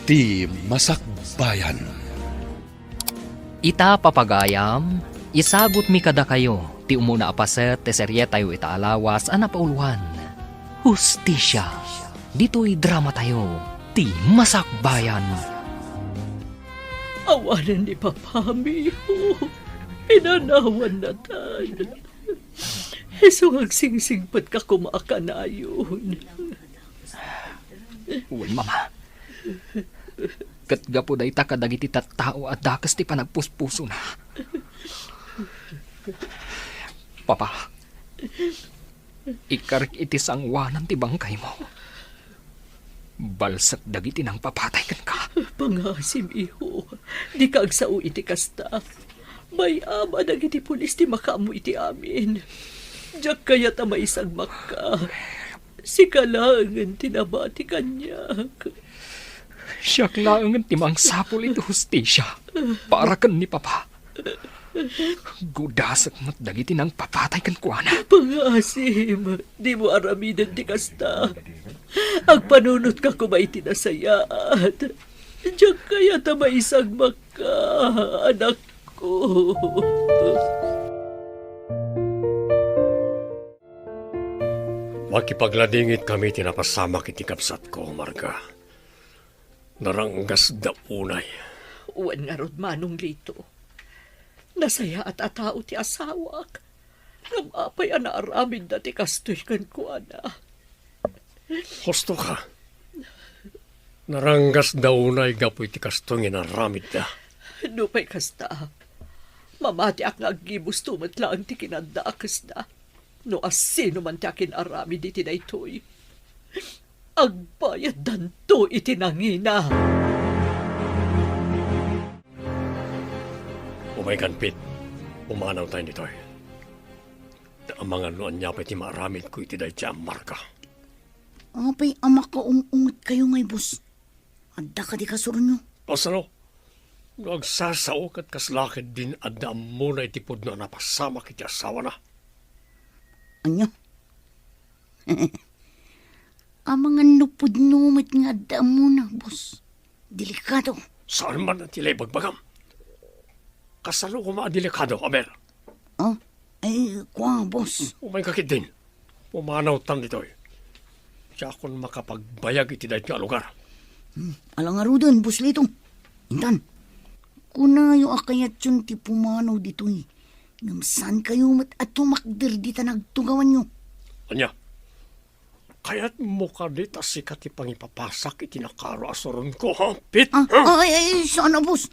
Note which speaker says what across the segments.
Speaker 1: Ti Masakbayan.
Speaker 2: Ita papagayam, isagot mi kada kayo, ti umuna apaset, te serye tayo itaalawas, anapauluan. Hustisya, dito'y drama tayo, ti Masakbayan.
Speaker 3: Awanan ni Papamiho, pinanawan na tan. So agsingsingpat ka kumakanayon.
Speaker 2: Uy, mama. Katga po day takadagiti tattao at dakas ti panagpuspuso na. Papa, ikarik iti sangwanan ti bangkay mo. Balsat dagiti nang papatay kan ka.
Speaker 3: Pangasim, iho, di ka agsao iti kasta. May ama dagiti pulis ti makamu iti amin. Diyak kaya ta maisagmak ka. Si kalangan tinabati kanyak.
Speaker 2: Siyak lang ang timang sapol ito hustisya. Para kan ni Papa. Gudasak mo't dagiti nang papatay kan kuana.
Speaker 3: Pangasim, di mo aramidan ti kasta. Agpanunot ka kumay tinasayaat. Diyak kaya ta maisagmak ka, anak ko.
Speaker 4: Makipagladingit kami tinapasama kiti kapsat ko, Marga. Naranggas da unay.
Speaker 3: Uwan nga rod manong lito. Nasaya at atao ti asawak. Namapay ana aramin dati kastoy kan ko ana.
Speaker 4: Husto ka. Naranggas da unay gapoy ti kastong inaramid da.
Speaker 3: Nupay kasta. Mamati ak nga agibus tumat lang ti kinandaakas na. No asino man ti akin aramid iti na ito'y. Agbayad danto iti nangina.
Speaker 4: Umaykan, Pit. Umanaw tayo nito'y. Ang mga noon niya pa iti maramid ko iti dahi tiya Marga.
Speaker 5: Apay ama ka ungungot kayo ngay, boss. Adda ka di kasurun nyo.
Speaker 4: Pasano? Nagsasao kat kaslakid din adda muna iti pudno na pasama kiti asawa na.
Speaker 5: Anya? Ang mga nupod numit nga adda mo na, boss. Delikado.
Speaker 4: Saan man ang tilay bagbagam? Kasalo ko maadelikado, Aber.
Speaker 5: Oh, ay, kwa, boss.
Speaker 4: Umay kakit din. Pumanaw tan dito'y. Siya akong makapagbayag iti dahi nga lugar.
Speaker 5: Alang arudan, boss Litong. Intan, kuna yung akayat yun ti pumanaw dito'y. Namsan kayo mat at tumakdir di ta nagtugawan nyo.
Speaker 4: Anya, kaya't mo ka dita sikat ipangipapasak itinakaro asoron ko, ha, Pit?
Speaker 5: Ay, sana, boss.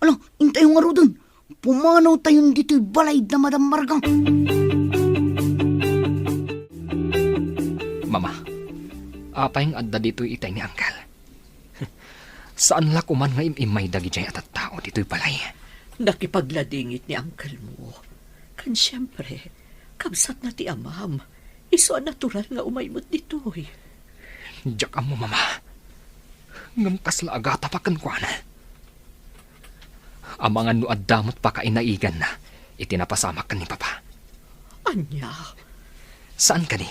Speaker 5: Alang, intay yung arudan. Pumanaw tayo dito'y balay na Madam Marga.
Speaker 2: Mama, apay ang adda dito'y itay ni Angkal. Saan la kuman nga imay dagi jay at tao dito'y balay?
Speaker 3: Nakipagladingit ni angkal mo. Kan siyempre, kamsat na ti amam. Iso natural nga umaymot dito'y.
Speaker 2: Diyak mo, mama. Ngam kasla agata pa kan kuana. Ang mga nuad damot pa kainaigan na itinapasamak kan ni Papa.
Speaker 3: Anya?
Speaker 2: Saan ka ni?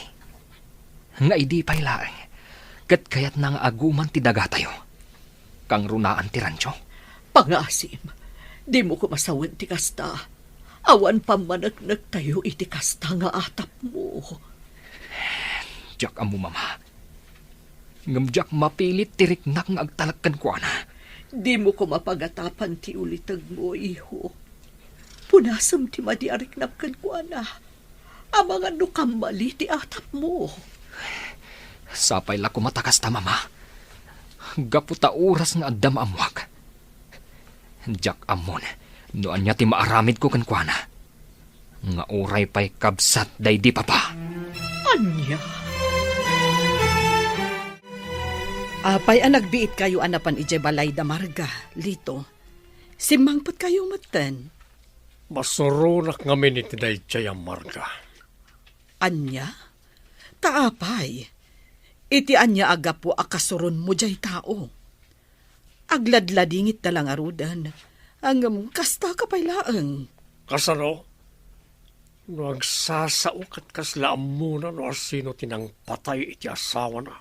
Speaker 2: Nga idi pa'y laeng. Kat kaya't nang aguman ti daga tayo. Kang runaan ti rancho.
Speaker 3: Pangasim, di mo ko masawan ti kasta. Awan pa managnag tayo iti kasta nga atap mo.
Speaker 2: Diyak mo, mama. Ngam diyak mapilit tirik nak nga agtalagkan ko na.
Speaker 3: Di mo ko mapagatapan ti ulitag mo, iho. Punasam ti madiarik napkan ko na. Ang mga nukamali ti atap mo.
Speaker 2: Sapay la kumatakas ta, mama. Gaputa oras nga addam amwak. Diyak amon, noan niya ti maaramid ko kan kuana. Nga oray pa'y kabsat day di Papa.
Speaker 3: Anya?
Speaker 6: Apay ang nagbiit kayo anapan ije balay da Marga, Lito. Simangpat kayo matan.
Speaker 4: Masurunak ngamin iti dahi tiya Marga.
Speaker 6: Anya? Taapay. Iti anya aga po akasuron mo jay tao. Agladladingit na lang arudan. Ang kasta ka pa'y laang.
Speaker 4: Kasano? Nagsasao kat kaslaan muna no sino tinang patay iti asawa na.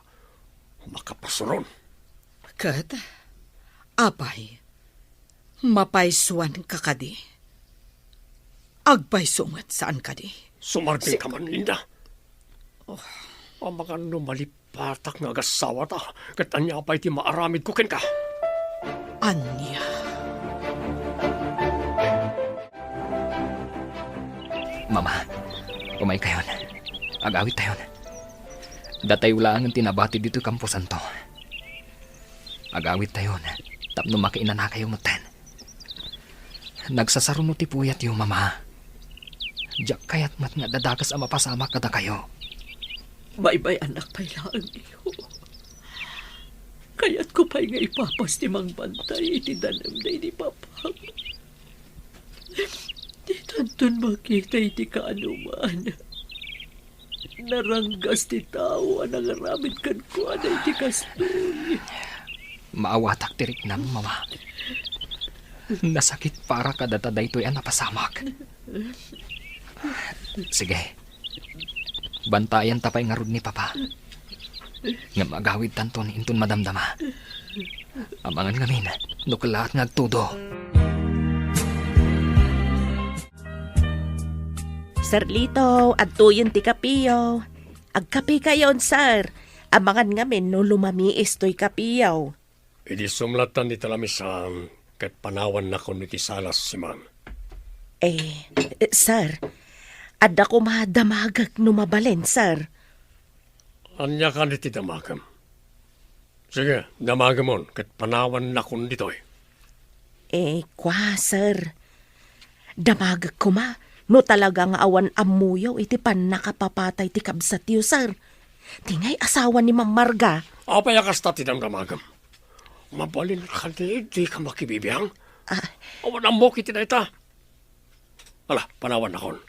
Speaker 4: Makapasuron.
Speaker 6: Kat, Apay, mapaysuan ka kadi. Agpaysungat saan kadi.
Speaker 4: Sumarting ka man, Linda. Ang mga numalipatak nga agasawa ta, kat anya pa iti maaramid ko ken ka.
Speaker 6: Anya.
Speaker 2: Mama, umay kayon. Agawit tayon. Datay ulaan ang tinabati dito kampusan to. Agawit tayon. Tapno makiina na kayo muten. Nagsasaruno ti puyat yung mama. Diyak kayat mat nga dadakas ang mapasama kada kayo.
Speaker 3: Bye-bye anak pa'y laang iho. Kaya't ko pa'y nga ipapas ti mang bantay iti danam na ini papang. Di tanton makita iti kaanuman. Naranggas ti tao ang nangaramid kan ko na iti kastoy.
Speaker 2: Maawatak tirik nang mama. Nasakit para kadataday to'y ang napasamak. Sige. Bantayan tapay nga rod ni Papa. Nga magawid tanton inton madamdama. Amangan ngamin, nukalaat ngagtudo.
Speaker 7: Sir Lito, adtuyon ti kapiyaw. Agkapi kayon, sir. Amangan ngamin no lumamiis to'y kapiyaw.
Speaker 4: Idi sumlatan ni talamisan, kat panawan na ko niti salas si man.
Speaker 7: Sir, adda ko madamagag numabalen, sir.
Speaker 4: Anya ka niti damagam. Sige, damagamon, kat panawan na ko ditoy.
Speaker 7: Kwa, sir. Damagag ko ma, no talagang awan amuyaw iti pan nakapapatay ti kabsatiyo, sir. Tingay asawa ni Ma'am Marga.
Speaker 4: Apay akas ta ti damagam. Mabalin ka di ka makibibiyang. Awan ang moki ti na ita. Ala, panawan na kon.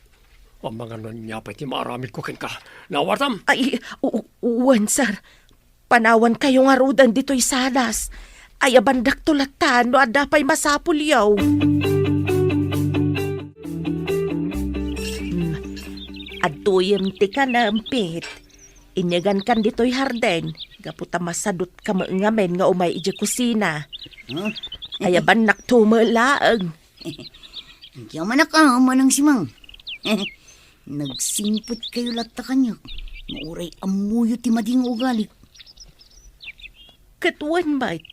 Speaker 4: Ang mga nanyapay ti maaramid ko ken ka. Nawartam.
Speaker 7: Uwan, sir. Panawan kayo nga rudan dito'y salas. Ay abandak tulatan no adapay masapulyaw. Adtuyem ti ka nampit. Inyagan kan dito'y harden. Gaputa masadot ka maengamen nga umay iji kusina. Ay abandak tumalaang.
Speaker 5: Diyan man ka, manang simang. Nagsimpot kayo lata kanya. Mauray amuyo ti mading ugali.
Speaker 7: Katuan bait.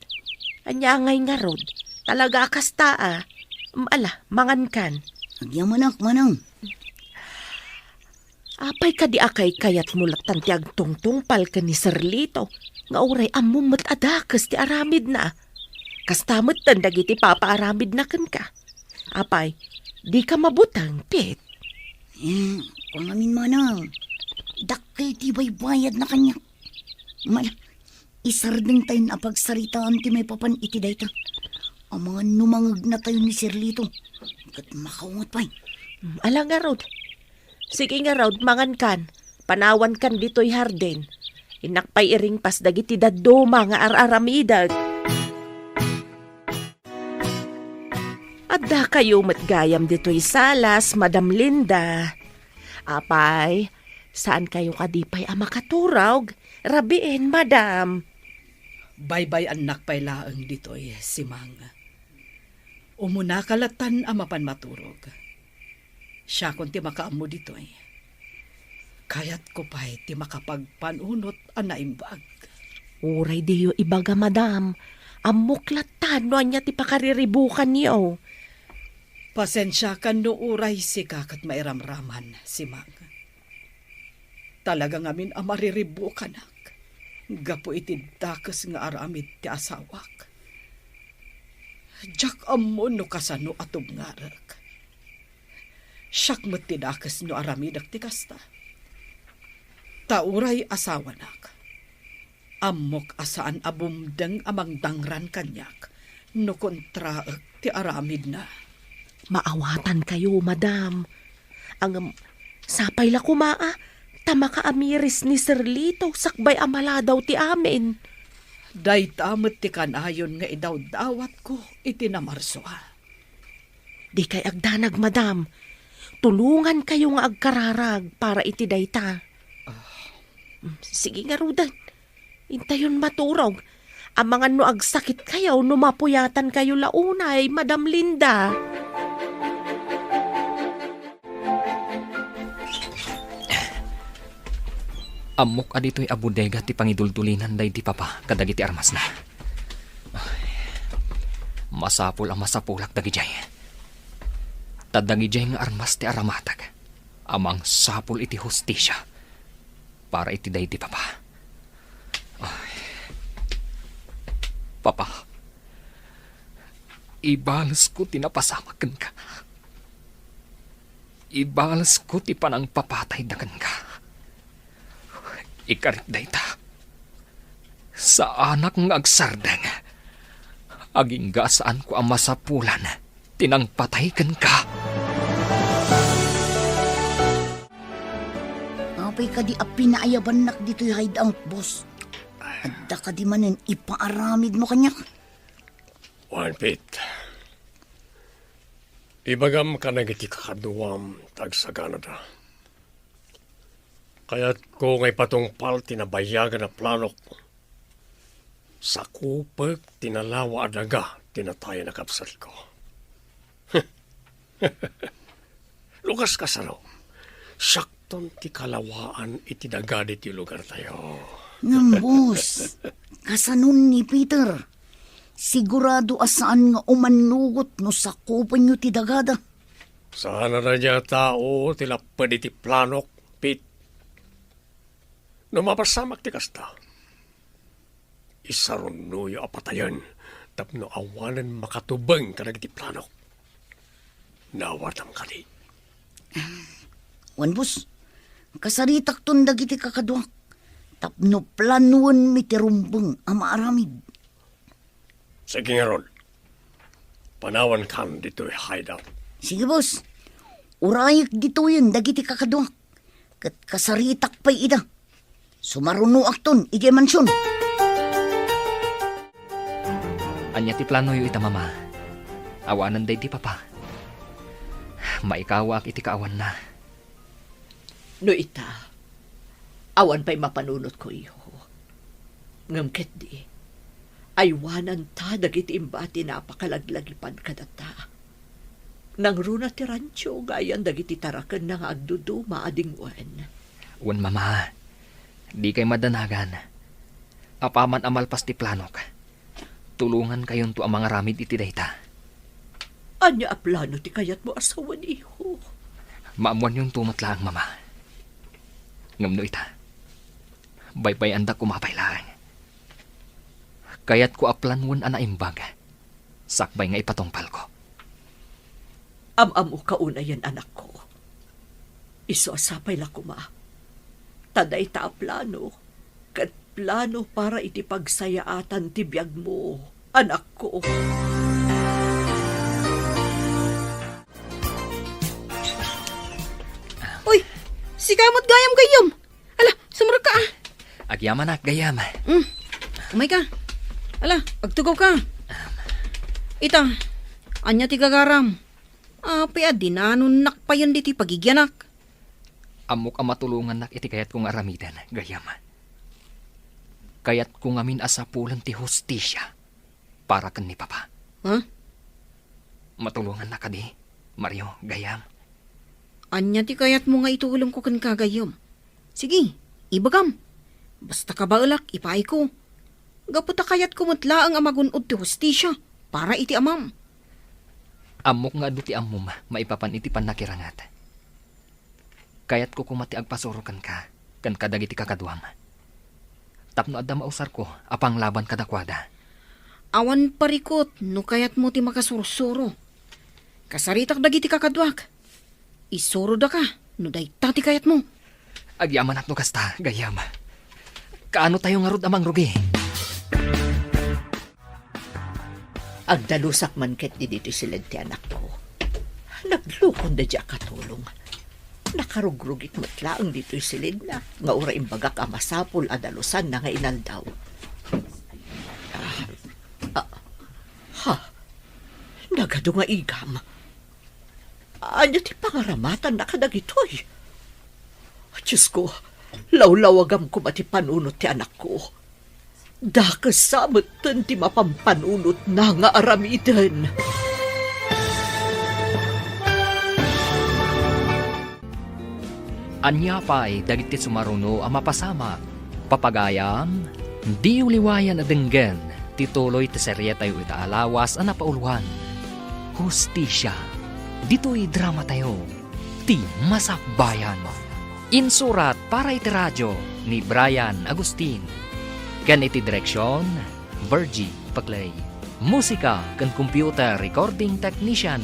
Speaker 7: Anyangay nga rod. Talaga kastaa. Ala, mangan kan.
Speaker 5: Diyan manak, manang.
Speaker 7: Apay ka di akay kayat mulatan ti agtungtungpal ka ni Sir Lito. Nga uray amumot adakas ti aramid na. Kastamot tandag iti papaaramid na kan ka. Apay, di ka mabutang, Pit.
Speaker 5: Kung amin manang. Dakil ti baybayad na kanya. Isardeng tayo na pagsaritaan ti may papan iti dayta. Ang mga numangag na tayo ni Sir Lito. Kat makaungot pa.
Speaker 7: Ala nga rod. Sige nga rod, mangan kan. Panawan kan dito'y harden. Inakpay iring pas dagiti daduma nga araramidag. Adda kayo matgayam dito'y salas, Madam Linda. Apay, saan kayo kadipay ang makaturog? Rabiin, Madam.
Speaker 6: Bye-bye anak pay laang dito'y si Mang. Umuna kalatan ang mapan maturog. Siya kung ti makaamo dito'y. Kayat ko pa'y ti makapagpanunot ang naimbag.
Speaker 7: Uray diyo ibaga, Madam. Amuklatan no anya ti pakariribukan niyo.
Speaker 6: Pasensya ka no uray si kakat mairamraman si Mang. Talaga ngamin ang mariribukan ak. Gapo iti dakas nga aramid ti asawak. Jak amon no kasano atog ngarak. Siyak mo't ti dakas no aramid ak ti kasta. Tauray asawa nak. Amok asaan abumdeng amang dangran kanyak. No kontraak ti aramid na.
Speaker 7: Maawatan kayo, Madam. Ang sapay la kumaa, tama ka amiris ni Sir Lito, sakbay amala daw ti amin.
Speaker 6: Day tamot ti kanayon nga idaw-dawat ko iti namarswa.
Speaker 7: Di kay agdanag, Madam. Tulungan kayo nga agkararag para iti dayta. Sige nga, Rudan. Intayon maturog. Ang mga no agsakit kayo, numapuyatan kayo launay, Madam Linda.
Speaker 2: Amok adito'y abudega ti pangiduldulinan day di papa kadagiti armas na. Masapul ang masapulak dagijay. Tadagijay nga armas ti aramatag. Amang sapul iti hustisya. Para iti day di papa. Papa, ibalas ko tinapasamakan ka. Ibalas ko ti panang papatay dagan ka. Ikarit dayta. Sa anak ng agsardang, aging gasaan ko ang masapulan, tinang pataykan ka.
Speaker 5: Apay ka di apinaayaban nak dito'y haydang, boss. Adda ka di manen ipaaramid mo kanya.
Speaker 4: Juan Pit, ibagam ka na iti kakaduam tag sa Canada. Kaya't ko ngay patungpal tinabayagan na planok. Sa kupag tinalawa adaga tinataya na kapsal ko. Lukas ka sano. Sakton ti kalawaan itidagad iti lugar tayo.
Speaker 5: Ngam, boss. Kasanon ni Peter. Sigurado asaan nga umanugot no sakupan nyo ti dagada.
Speaker 4: Sana na niya tao tilapad iti planok, Pit. No mapasamak ti kasta. Isaron nuyo apatayan tapno awanan makatubang ka iti planok. Nawatam ka di.
Speaker 5: Wan, boss. Kasaritak tundag iti kakaduak. Tapno planuan mi ti rumbeng ama aramid.
Speaker 4: Sige nga ron. Panawan kan dito'y hideout.
Speaker 5: Sige, boss. Urayak dito yun dagiti kakaduak. Kat kasaritak pa'y ida. Sumaruno akton, iti mansyon.
Speaker 2: Anya ti plano yu ita mama. Awanan day di papa. Maikawa ak iti kaawan na.
Speaker 3: No ita, awan pa'y mapanunot ko iyo. Ngamket di, aywanan ta dagiti imbati napakalaglagipan kadata. Nang runa ti rancho, gayan dagiti tarakan na nga agduduma adingwan.
Speaker 2: Wan mama, di kay madanagan. Apaman amalpas ti planok. Tulungan kayon to ang mga ramid iti dayta.
Speaker 3: Anya a plano ti kayat mo asawan iho.
Speaker 2: Maamuan yung tumatlaang mama. Ngamno ita. Baybay anda kumapay lang. Kaya't ko aplanwan ana imbag. Sakbay nga ipatongpal ko.
Speaker 3: Am-amu kauna yan anak ko. Iso asapay la kuma. Taday ta a plano. Kat plano para iti pagsayaatan ti biyag mo, anak ko.
Speaker 8: Uy, si kamot gayam. Ala, sumurag ka ah.
Speaker 2: Agyaman ak, gayam.
Speaker 8: Umay ka. Ala, agtugaw ka. Ita, anya ti gagaram. Api dinanon nakpayan diti pagigyanak.
Speaker 2: Amok ang matulungan nak iti kayat kong aramidan, gayam. Kaya't kung amin asapulan ti hustisya para kan ni papa.
Speaker 8: Ha?
Speaker 2: Matulungan na ka di, Mario, gayam.
Speaker 8: Anya ti kayat mo nga itulong ko kan kagayom. Sige, ibagam. Basta ka baulak, ipay ko. Gaputa kayat kumutla ang amagunod ti hustisya para iti amam.
Speaker 2: Amok nga adu ti amum, maipapan iti panakirangat. Kaya't ko kumati agpasurukan ka, kan kadag iti kakaduam. Tapno adda mausar ko, apang laban kadakwada.
Speaker 8: Awan parikot, no kayat mo ti makasursuro. Kasaritak dagiti kakadwak. Isuro da ka, no dayta ti kayat mo.
Speaker 2: Agyaman at no kasta, gayam. Kaano tayo nga rod amang rugi?
Speaker 3: Agdalusak man ket di dito silid ti anak ko. Naglukon da diya katulong. Nakarugrugit matlaang dito'y silid na. Nga ura imbagak amasapul adalusan na nga inaldaw. Nagado nga igam. Anya ti pangaramatan na kadagitoy. Diyos ko, lawlawagam ko mati panunot ti anak ko. Dakasamatan ti mapampanunot na nga aramiden.
Speaker 2: Anya pa'y dagiti sumaruno ang mapasama. Papagayam, di uliwayan na denggen, tituloy ti serye tayo itaalawas ang napauluan. Hustisya, dito'y drama tayo, ti Masakbayan. Insurat para iti radyo ni Brian Agustin. Kan iti direksyon, Virgie Paclay. Musika kan computer recording technician,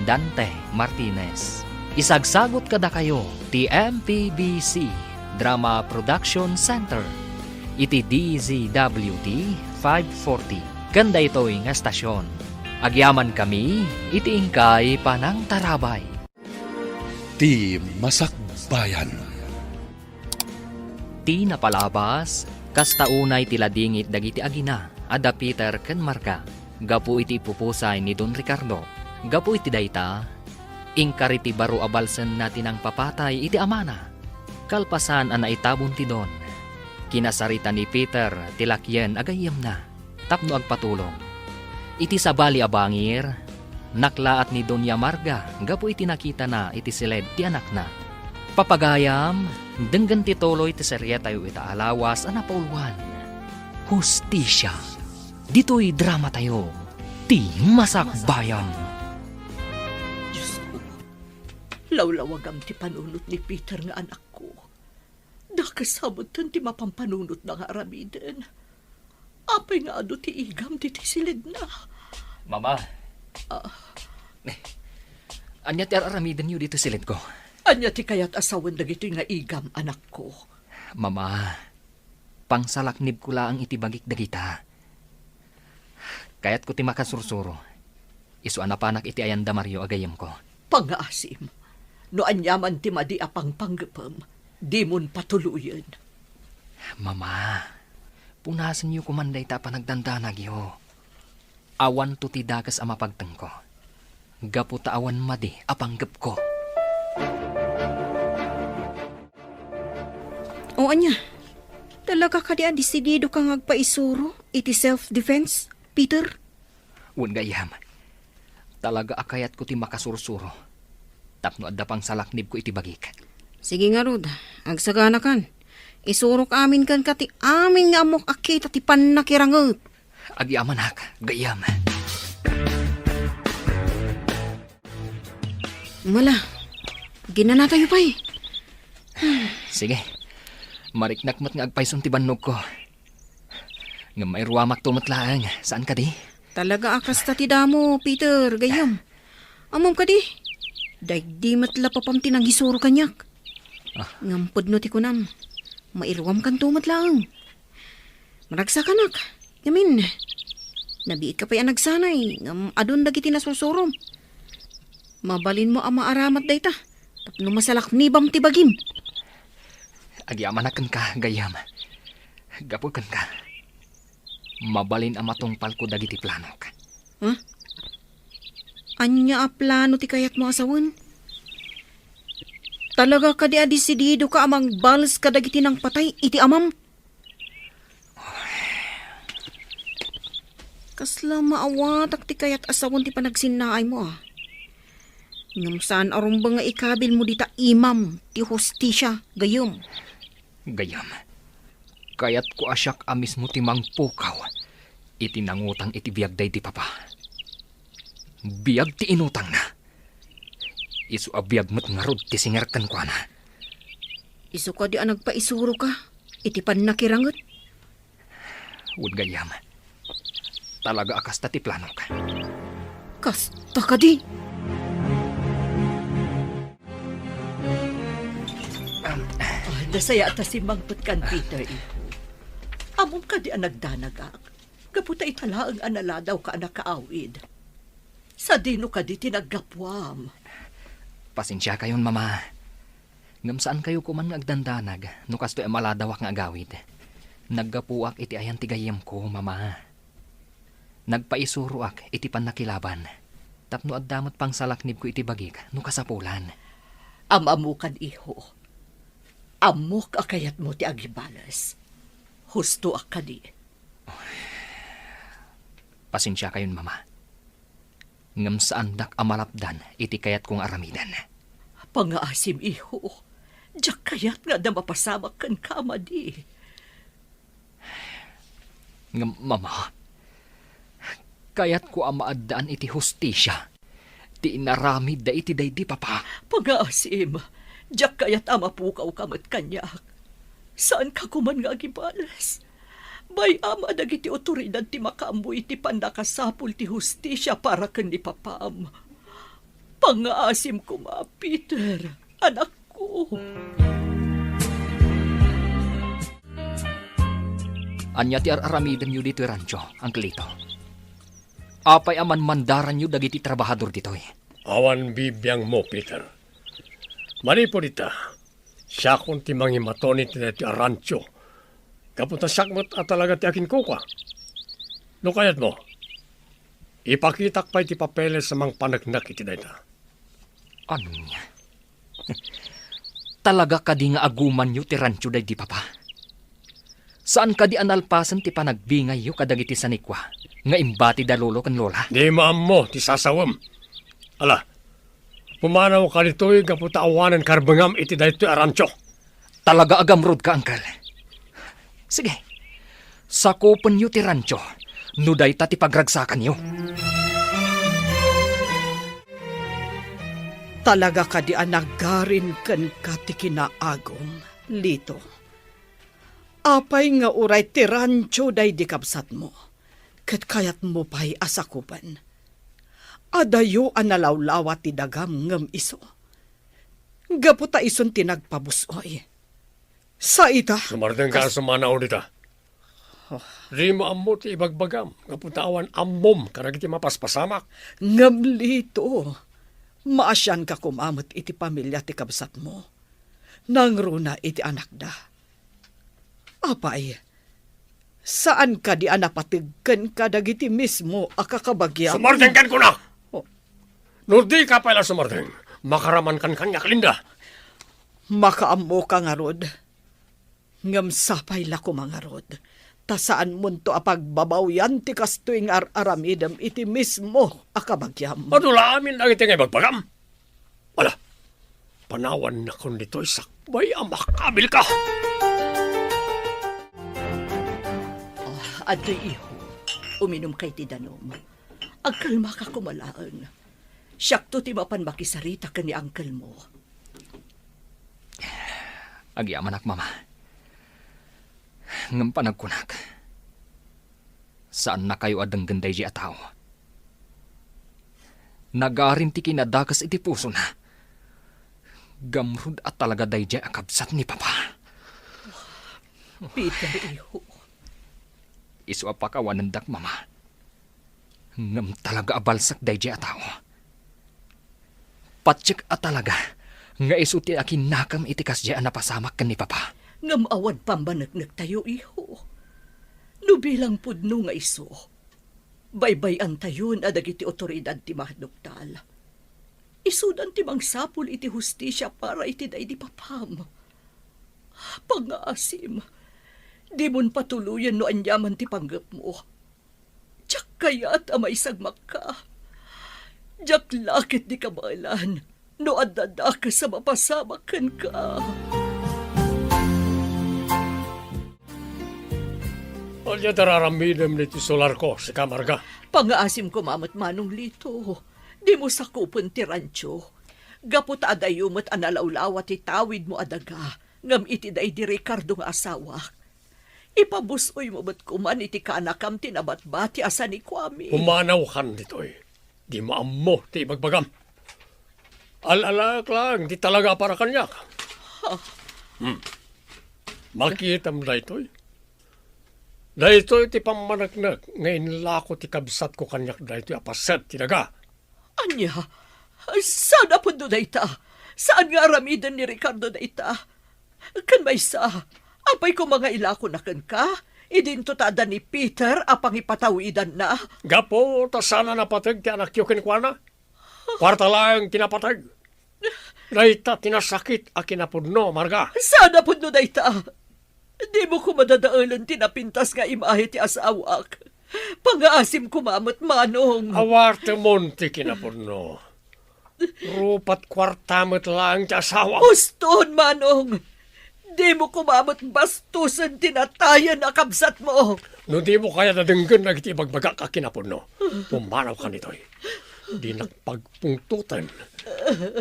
Speaker 2: Dante Martinez. Isagsagot kada kayo, ti MPBC Drama Production Center. Iti DZWT 540. Kanda ito'y nga stasyon. Agyaman kami, iti ingkay panang tarabay.
Speaker 1: Ti Masakbayan.
Speaker 2: Ti napalabas, kasta unay tiladingit dagiti agina, ada Peter ken Marga. Gapu iti pupusay ni Don Ricardo. Gapu iti dayta, ingkariti baro abalsen natin ang papatay iti amana. Kalpasan ang naitabon ti Don. Kinasarita ni Peter tilakyen agayem na, tapno agpatulong. Iti sabali abangir, naklaat ni Doña Marga, gapu iti nakita na iti siled ti anak na. Papagayam, denggan ti toloy ti serye tayo itaalawas ang napauluan. Hustisya, dito'y drama tayo, ti Masakbayan.
Speaker 3: Diyos ko, lawlawagam ti panunot ni Peter nga anak ko. Dakasamatan ti mapampanunot na nga aramiden. Apay nga ado ti igam ti silid na.
Speaker 2: Mama, anya ti aramiden yu dito silid ko.
Speaker 3: Anya ti kayat asawan dagito nga igam anak ko.
Speaker 2: Mama, pangsalaknib ko lang iti bagik dagita. Kayat ko ti makasursuro. Isuan na panak iti ayanda Mario agayem ko.
Speaker 3: Pangaasim, no anyaman ti madi apang panggapam, di mon patuluyan.
Speaker 2: Mama, punasan niyo kumanday ta panagdandanag yo. Awan to ti dagas ang mapagteng ko. Gapu ta awan madi apanggap ko.
Speaker 8: O anya, talaga ka di desidido kang agpaisuro iti self-defense, Peter?
Speaker 2: Wan gayam, talaga akayat ko ti makasursuro. Tapno adda pang salaknib ko iti bagik.
Speaker 8: Sige nga Rod, agsagana kan. Isurok amin kan kati amin nga amok akita ti panakirangot.
Speaker 2: Agyaman hak, gayam.
Speaker 8: Mala, ginana tayo pa eh.
Speaker 2: Sige, mariknakmat nga agpayson ti bannog ko. Nga may ruwamak tumatlaang, saan ka di?
Speaker 8: Talaga akas ta ti damo, Peter, gayam. Amom ka di. Daig di matla papam tinang gisuro kanyak. Ngampod no ti kunam. Mairwam kan tumatlaang. Maragsa kanak. Yamin, nabiit ka pa yan nagsanay. Ngam adun dagiti nasusurom. Mabalin mo ang maaramat dayta. Tapno masalak nibam ti bagim.
Speaker 2: Agyamanakan ka, gayam. Gapukan ka. Mabalin ang matungpal ko dagiti planok.
Speaker 8: Huh? Anya a plano ti kayat mo asawan? Talaga ka di adisidido ka amang balas ka dagiti ng patay iti amam? Kasla maawatak ti kayat asawan ti panagsinaay mo ah. Ngam saan aron ba nga ikabil mo dita imam ti hostisya gayom?
Speaker 2: Gayam. Kayat ko asyak amis mo ti mangpukaw. Iti nangutang iti biyag day ti papa. Biyag ti inutang na. Isu abiyag mo't nga rod ti singerkan ko na.
Speaker 8: Isu ka di nagpaisuro ka. Iti pan nakirangot.
Speaker 2: Wud gayam. Talaga akas ta ti plano ka.
Speaker 8: Kasta ka di.
Speaker 3: Dasaya ta si Mangput kan Peter iho. Amom ka di nagdanagak. Kaputa itala ang anala daw ka nakaawid. Sa dino ka di tinaggapwam.
Speaker 2: Pasensya kayon, mama. Ngam saan kayo kuman agdandanag, no kasto'y maladawak nga agawid. Naggapuak iti ayan tigayem ko, mama. Nagpaisuruak iti panakilaban. Tapno addamot pang salaknib ko iti bagik, no kasapulan.
Speaker 3: Amamukan iho. Amok akayat mo ti agibalas. Husto akadi.
Speaker 2: Pasensya kayon, mama. Ngam saan dak amalapdan, iti kayat kong aramidan.
Speaker 3: Pangaasim, iho. Diyak kayat nga na mapasamak kan kama di.
Speaker 2: Ngam, mama, kayat ko amaadaan iti hustisya. Ti inaramid da iti day di papa.
Speaker 3: Pangaasim, diyak kayat amapukaw kamat kanyak. Saan ka kuman nga agibalas? May ama dagiti otoridad ti makaambo iti pandakasapul ti hustisya para ken ni papam. Pangaasim ko ma, Peter, anak ko.
Speaker 2: Anya ti aramidan yu dito rancho, Anglito. Apay aman mandaran yu dagiti trabahador ditoy.
Speaker 4: Awan bibiyang mo, Peter. Manipo dita, siya kung ti mangimatonit na ti arancho. Kapunta sakmat at talaga ti akin kuka. No kayat mo, ipakitak pa iti papeles sa mga panagnak iti dayta.
Speaker 2: Ano niya? Talaga ka di nga aguman yu ti rancho day di papa. Saan ka di analpasan ti panagbingay yu kadagiti sanikwa nga imbati da lolo kan lola?
Speaker 4: Di maam mo ti sasawam. Ala, pumanaw ka nito'y kapunta awanan karbangam iti dayto arancho.
Speaker 2: Talaga agamrod ka, Uncle. Sige, sakupan yu ti rancho, nuday ta ti pagragsakan yu.
Speaker 6: Talaga ka di anagarin ken ka ti kinaagom, Lito. Apay nga uray ti rancho day di kapsat mo, ket kayat mo pa'y asakupan. Adayo analawlawa ti dagam ngem iso. Gaputa ison ti nagpabusoy. Sa ita,
Speaker 4: Sumardeng ka sa manaw dita. Di mo ammo ti ibagbagam. Kapuntaan ammom karag iti mapaspasamak.
Speaker 6: ngem Lito. Maasyan ka kumamot iti pamilya ti kabsat mo. Nangruna iti anak da. Apay, saan ka di anapatigken ka dagiti mismo akakabagyam?
Speaker 4: Sumardeng kan ko na!
Speaker 6: Oh.
Speaker 4: No di ka pala sumardeng. Makaraman kan kanyak linda.
Speaker 6: Makaammo ka nga rod. Ngam sapay la ko mga rod. Ta saan munto apagbabawyan ti kastuing aramidam iti mismo akabagyam.
Speaker 4: Adula amin ang iti nga ibagbagam. Wala, panawan na kon dito'y sakbay ang makabil ka.
Speaker 3: Adoy iho, uminom kay ti danom. Agkalma ka kumalaan. Siyakto ti mapan makisarita ka ni uncle mo.
Speaker 2: Agyaman ak, mama. Ngam panagkunak. Saan na kayo adang ganday di ataw? Nagarin ti kinadakas iti puso na. Gamrud at talaga day di akabsat ni papa.
Speaker 3: Peter, iho.
Speaker 2: Isu apakawanan dak, mama. Ngam talaga abalsak day di ataw. Patsik at talaga. Nga isu ti akin nakam itikas di napasamak kan ni papa.
Speaker 3: Ngam awan pambanagnak tayo, iho. Nubilang pudno nga iso. Baybayan tayon adag iti otoridad ti mahdoktal. Isudan ti mangsapul iti hustisya para iti day di papam. Pangaasim, di mon patuluyan no anyaman ti panggap mo. Diyak kaya't amay sagmak ka. Diyak lakit di kabalan no adada ka sa mapasamakan ka.
Speaker 4: Olya dararamidam ni ti solar ko si kamarga.
Speaker 3: Pangaasim ko mamat manong Lito. Di mo sakupon ti rancho. Gaputa adayumot analawlawa ti tawid mo adaga. Ngam iti day di Ricardo nga asawa. Ipabusoy mo ba't kuman iti kaanakam tinabatbati asa ni Kwame.
Speaker 4: Pumanaw kan dito'y. Di maammo ti ibagbagam. Alalak lang, di talaga para kanyak. Makita mo na ito'y. Dahito iti pamanagnak, ngayon lako ti kabsat ko kanyak dahito apaset tinaga.
Speaker 3: Anya, saan na po doon na ita? Saan nga aramidan ni Ricardo na ita? Kan may sa, apay ko mga ilako na kan ka, idinto tada ni Peter apang ipatawidan na.
Speaker 4: Gapo, ta sana napatag ti anak yung kinikwana. Kwarta lang kinapatag. Dahita tinasakit a kinapudno, Marga.
Speaker 3: Saan na po doon na ita? Di mo ko madadaalan tinapintas nga imahe ti asawak. Pangaasim kumamot, Manong.
Speaker 4: Awarte monti kinapuno. Rupat kwartamot lang ti asawa.
Speaker 3: Uston, Manong. Di mo kumamot bastusan tinatayan na kabsat mo.
Speaker 4: No di mo kaya nadenggan na iti bagbaga ka kinapuno. Pumanaw ka nito'y. Di nagpagpungtutan.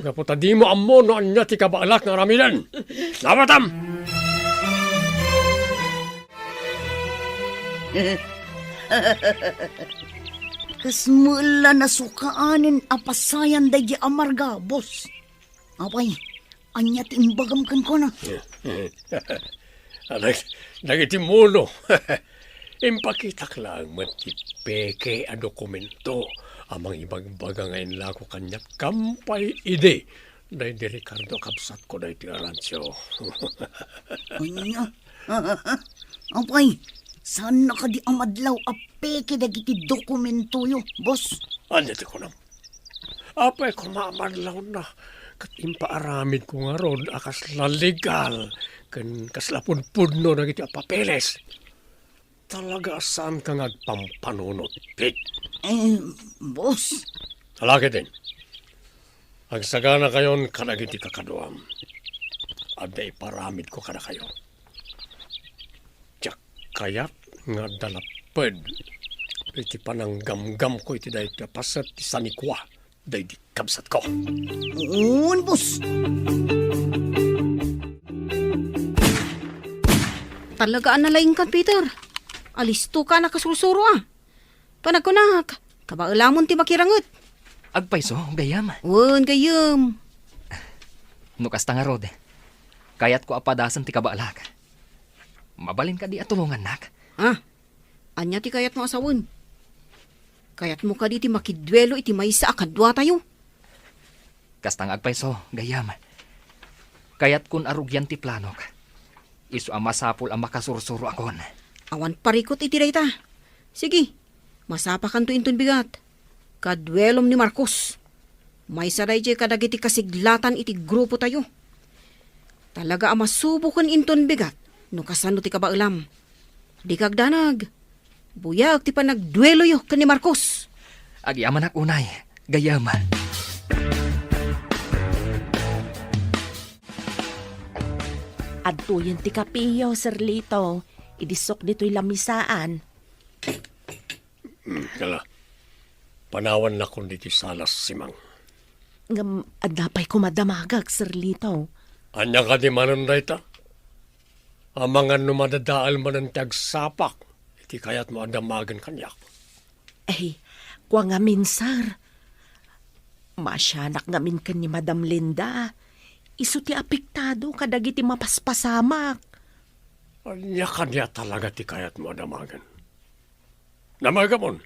Speaker 4: Kaputa di mo amo no anya ti kabaalak ng ramidan. Nabatam!
Speaker 5: Kas mula na sukaanin apasayan dagi amarga, boss. Apay, anya timbagam kan ko na.
Speaker 4: Nagitimuno. Impakita lang matipeke a dokumento. Amang ibang baga ngayon lako kanya kampay ide. Dahil di Ricardo kapsat ko na iti Arancio.
Speaker 5: Anya? Apay, saan na ka di amadlaw apeke dagiti dokumento yo, boss?
Speaker 4: Anya ti ko na. Apay ko maamadlaw na. Kat impaaramid ko nga ron akas legal. Kan kaslapun-pudno na iti papeles. Talaga saan ka ngagpampanunot, Pete?
Speaker 5: Boss.
Speaker 4: Talaki din. Ang sagana kayon kanagiti kakaduam. Ada iparamid ko kada kayo. Tiyak kayat nga dalaped. Iti pananggamgam ko iti dahi kapasat ti sanikwa. Dahi di kabsat ko.
Speaker 5: Un, boss.
Speaker 8: Talaga analaing ka, Peter. Alisto ka nakasulsuro ah. Panagkunak, kabailamon ti makirangot.
Speaker 2: Agpayso, gayam.
Speaker 8: Wan gayam.
Speaker 2: No kasta nga rod. Kayat ko apadasan ti kabaalak. Mabalin ka di atulungan, nak.
Speaker 8: Ah, anya ti kayat mo asawon. Kayat mo ka di ti makidwelo iti maysa akadwa tayo.
Speaker 2: Kastang agpayso, gayam. Kayat kun arugyan ti planok. Isu ang masapul ang makasursuro akon.
Speaker 8: Awan parikot iti dayta. Sige, masapakan to inton bigat. Kadwelom ni Marcos. May saray jay kadagiti kasiglatan iti grupo tayo. Talaga ang masubukan inton bigat. No kasano ti kabailam. Di kagdanag. Buyag ti panagduelo yo kan ni Marcos.
Speaker 2: Agyaman ak unay, gayam.
Speaker 7: Adto yung ti kapiyo, Sir Lito. Idisok dito'y lamisaan.
Speaker 4: Kala, panawan na kung diti salas simang.
Speaker 7: Ngam, adapay ko madamagag, Sir Lito.
Speaker 4: Anya ka di manon dayta? Amangan no madadaal man ang tagsapak. Iti kayat mo adamagan kanyak.
Speaker 7: Eh, kwa ngamin, Sir. Masyanak ngamin kan ni Madam Linda. Isu ti apektado kadagiti mapaspasamak.
Speaker 4: Anya kanya talaga ti kayat mo adamagan. Namagamon,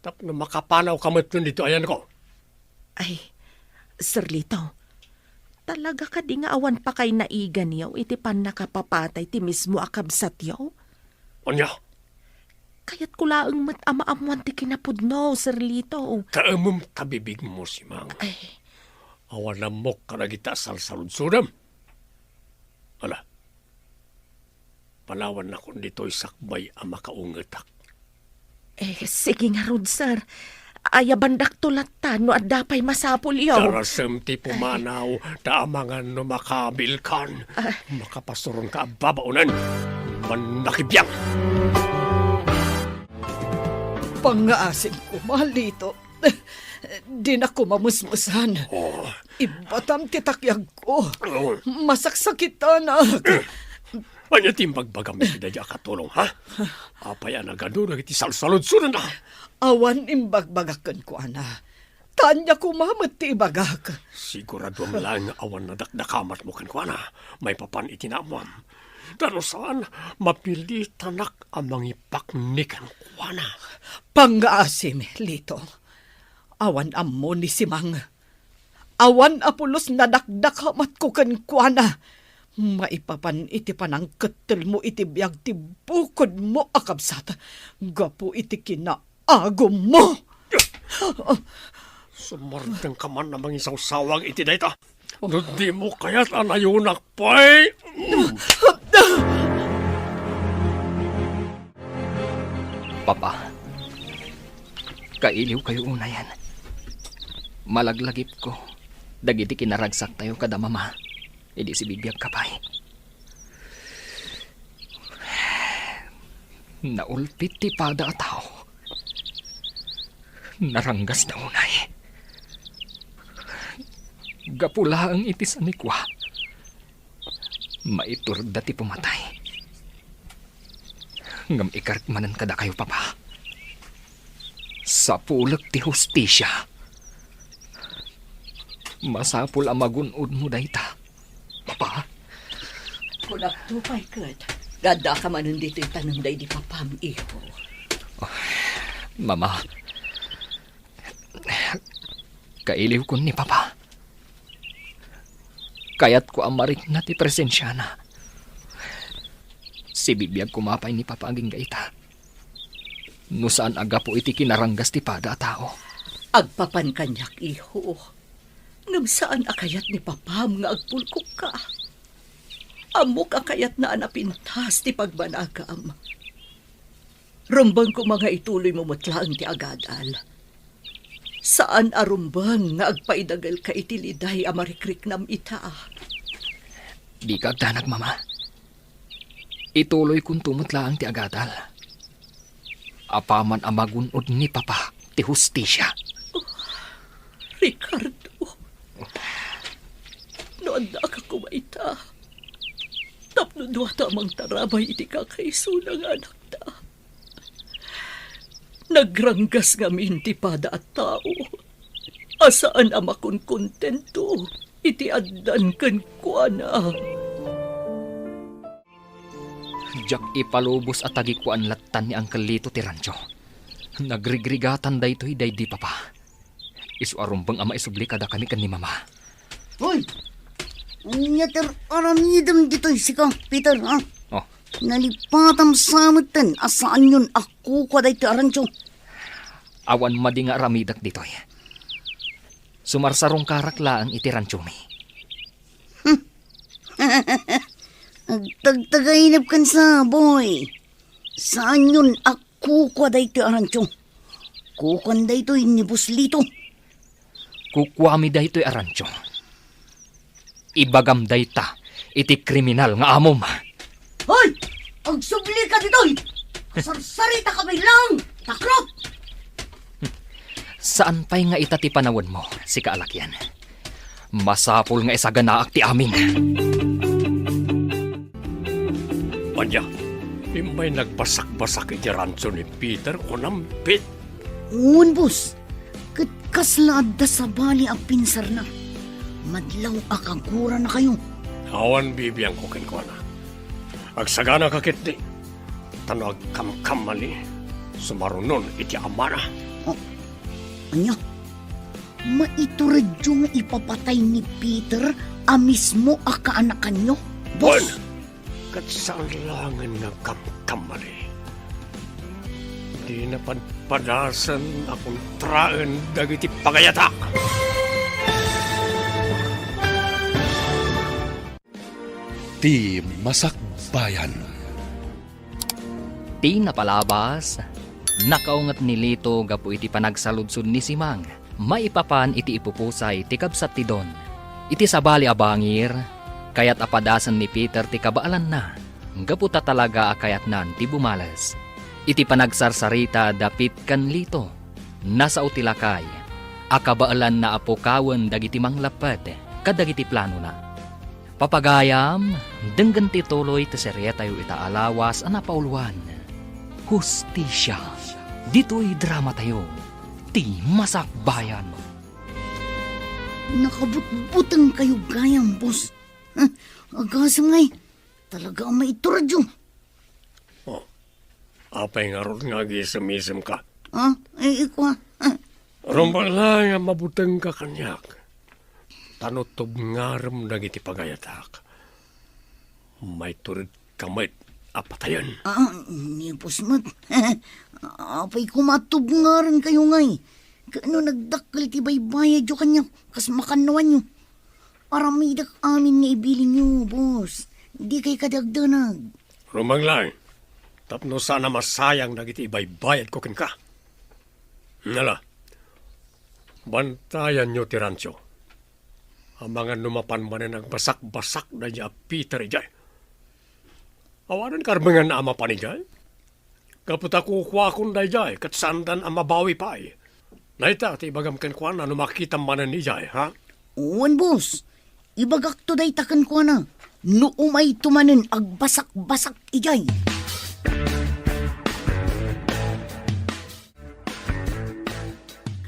Speaker 4: tapno makapanaw kamot nun dito ayan ko.
Speaker 7: Ay, Sir Lito, talaga ka di nga awan pa kay naigan yaw iti pan nakapapatay ti mismo akabsat yaw?
Speaker 4: Anya,
Speaker 7: Kaya't kulaang mat ama-amuan ti kinapudno, Sir Lito.
Speaker 4: kaamom tabibig mo si Mang.
Speaker 7: Ay,
Speaker 4: Awan na mo karagita salsalud-sudam. Ala, panawan na kung dito'y sakbay ang makaungetak.
Speaker 7: sige nga rod, Sir. Ayabandak tulatan no adapay masapul yaw.
Speaker 4: Darasem ti pumanaw, taamangan no makabilkan. Makapasurong ka babaunan. Manakibiyang.
Speaker 6: Pangaasim ko, malito. Di na ko mamusmusan.
Speaker 4: Oh,
Speaker 6: Ibatam titakyag ko.
Speaker 4: oh.
Speaker 6: Masaksakitan na.
Speaker 4: Anya timbagbaga mi kidaya katulong, ha? Apaya na ganun iti salsalud-sudan na.
Speaker 6: Awan imbagbagakan ko, ana. Tanya ko mamat ti ibagak.
Speaker 4: Sigurado ang lang awan na dakdakamat mo kan ko na. May papan itinamam. Dano saan mapili tanak ang mangipaknikan ko na.
Speaker 6: Pangaasim, Lito. Awan ammo ni Simang. Awan apulos na dakdakamat ko kan kuana. Maipapan iti panang ketel mo iti biyag ti bukod mo akabsat. Gapo iti kinaagom mo.
Speaker 4: Sumardang ka man namang isang sawang iti dayta. Di mo kaya't anayunak pa'y.
Speaker 2: Papa, Kailiw kayo unayan. Malaglagip ko. Dagiti kinaragsak tayo kada mama. Hindi si bibiyag kapay. Naulpit ti pada a tao. Naranggas na unay. Gapula ang itis anikwa. Maiturda ti pumatay. Ngam ikarikmanan kada kayo papa. Sa pulag ti hustisya. Masapul ang magunod mo dayta. Papa?
Speaker 3: Kulak tupay kat. Dada ka man dito tanong di papam iho.
Speaker 2: Mama. Kailiw ko ni papa. Kaya't ko amarik na ti presensya na. Si bibiyag kumapay ni papa aging gaita. No saan aga po iti kinaranggas ti pada a tao.
Speaker 3: Agpapan kanyak iho. Ngam saan akayat ni papam nga agpulkok ka. Amok akayat na anapintas ti pagbanagam. Rumbang ko mga ituloy mo mutlaan ti agadal. Saan arumbang nga agpaidagal ka itiliday amarikrik nam ita.
Speaker 2: Di ka agdanag, mama. Ituloy kong tumutlaang ti agadal. Apaman ang magunod ni papa ti hustisya.
Speaker 3: Ricardo, noon na ka kumaita. Tapno duwa tamang tarabay iti kakaisunang anak ta. Nagranggas ngamin ti pada at tao. Asaan amakon kontento iti addan ken kuana.
Speaker 2: Jak ipalubos at tagikuan latan ni Uncle Lito ti rancho. Nagrigrigatan da ito'y day di papa. Isu arumbang ama isubli kada kami kan ni mama.
Speaker 5: Hoy! Nyater aramidam dito'y sika, Peter, ha?
Speaker 2: Oh,
Speaker 5: Nalipatam samutan, asaan yun ako kwa day ti arancho.
Speaker 2: awan madi nga ramidak dito'y. Sumarsarong karaklaan iti rancho mi.
Speaker 5: Agtagtagainap kan sa, boy. Saan yun ako kwa day ti arancho? Kukan day to'y ni Buslito.
Speaker 2: Kukwami da ito'y arancho. Ibagam da ita, iti kriminal nga amom.
Speaker 5: Hoy! Agsubli ka dito'y! Sarsarita ka lang! Takrop!
Speaker 2: Saan pa'y nga ita ti panawon mo, si kaalakyan? Masapul nga isaganaak ti amin.
Speaker 4: Anya, imbay nagbasak-basak iti rancho ni Peter o nampit.
Speaker 5: Uwan, boss. Katkaslaad da sa bali ang pinsar na. Madlaw akagura na kayo.
Speaker 4: Awan bibiyang ko kinkwana. Agsagana kakit di. Tanong agkamkamali. Sumarunon iti amana.
Speaker 5: Anya? Maituradyo nga ipapatay ni Peter a mismo a kaanakan nyo, boss?
Speaker 4: Bon, katsalangan nga kamkamali. Di na padpadasan akong traan dagiti pagayatak.
Speaker 1: Ti Masakbayan.
Speaker 2: Ti napalabas, nakaungat ni Lito gapu iti panagsaludsod ni Simang. Maipapan iti ipupusay ti kabsat ti Don. Iti sabali abangir, kayat apadasan ni Peter ti kabaalan na. Gaputa talaga akayat nan ti bumalas. Iti panagsarsarita dapit kan Lito. Nasa utilakay, akabaalan na apukawan dagiti manglapad, kadagiti plano na. Papagayam, denggan ti tuloy ti serye tayo itaalawas anapauluan. Hustisya, dito'y drama tayo, ti Masakbayan.
Speaker 5: Nakabutbutang kayo gayang, boss. Agasam ngay, talaga ang maituradyo.
Speaker 4: Apay nga ron nga gisam-isam ka.
Speaker 5: Ikwa.
Speaker 4: Rumbang lang nga mabutang ka kanyak. Tanotob ngaram dagiti pagayatak. May turid kamay apatayan.
Speaker 5: Ni Pusmat. Apay kumatub nga rin kayo ngay. Kano nagdakkel ti baybayad yo kanya, kas makanawan nyo. Aramidak amin nga ibilin nyo, boss. Di kay kadagdanag.
Speaker 4: Rumbang lang. Tapno sana masayang dagiti ibaybayad ko kin ka. Nala, bantayan nyo ti rancho. Ang mga numapan manin ang basak-basak na niya Peter ijay. Awanan karbangan na ama pa ni jay. Kaputa kukuha kong na jay, kat sandan ang mabawi pa ay. Naita, ti ibagam ken kwa na numakita manin ni jay, ha?
Speaker 5: Uwan, boss. Ibagak to day takan ko na. No umay tumanin ag basak-basak ijay.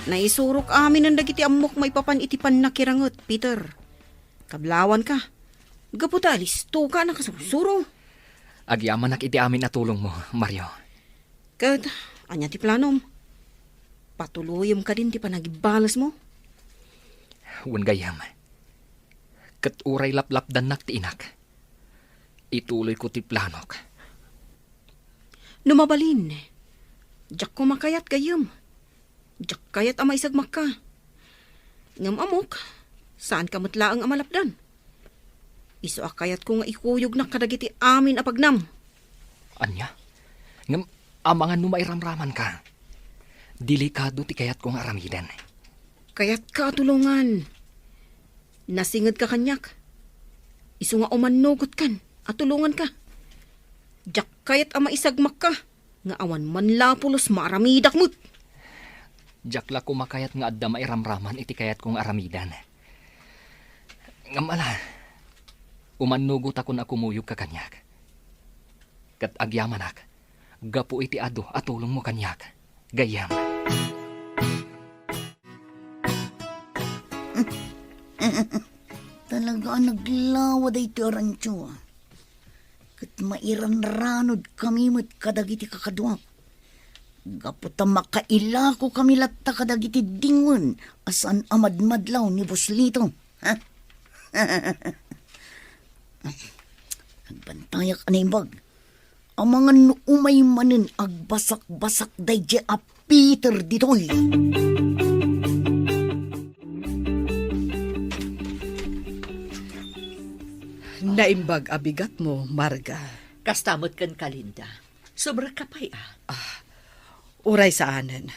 Speaker 8: Naisurok amin ang dagiti amok may papan itipan na kirangot, Peter. Kablawan ka. Gaputa, listo ka na kasusuro.
Speaker 2: Agyaman iti amin na tulong mo, Mario.
Speaker 8: Kat, anya ti planom. Patuluyom ka din ti panagibalas mo.
Speaker 2: Wan gayam. Kat uray laplapdan nak ti inak. Ituloy ko ti planok.
Speaker 8: Numabalin. Diyak ko makayat gayom. Diyak kayat ama isagmak ka. Ngam amok, saan ka matlaang amalapdan? Iso akayat ko nga ikuyog na kadagiti amin apagnam.
Speaker 2: Anya? Ngam amangan numairamraman ka. Delikado ti kayat kong aramidan.
Speaker 8: Kayat ka tulungan. Nasingad ka kanyak. Iso nga umanugot kan at tulungan ka. Diyak kayat ama isagmak ka. Nga awan man lapulos maramidak mo't.
Speaker 2: Jakla kumakayat nga adda mairamraman iti kayat kong aramidan. Ngamala, umanugot ako na kumuyog ka kanyak. Kat agyamanak, gapu iti ado at tulong mo kanyak. Gayam.
Speaker 5: Talaga naglawa day ti rancho. Kat mairanranod kami mo't kadagiti kakadwak. Gaputa makaila ko kami latta kadagiti dingon asan amadmadlaw ni Buslito. Ha? Nagbantayak animbag. Ang mga umay manin agbasak-basak dayje a Peter ditoy.
Speaker 6: Naimbag abigat mo, Marga.
Speaker 3: Kastamot kan kalinda. Sobra kapay
Speaker 6: Uray sa anen.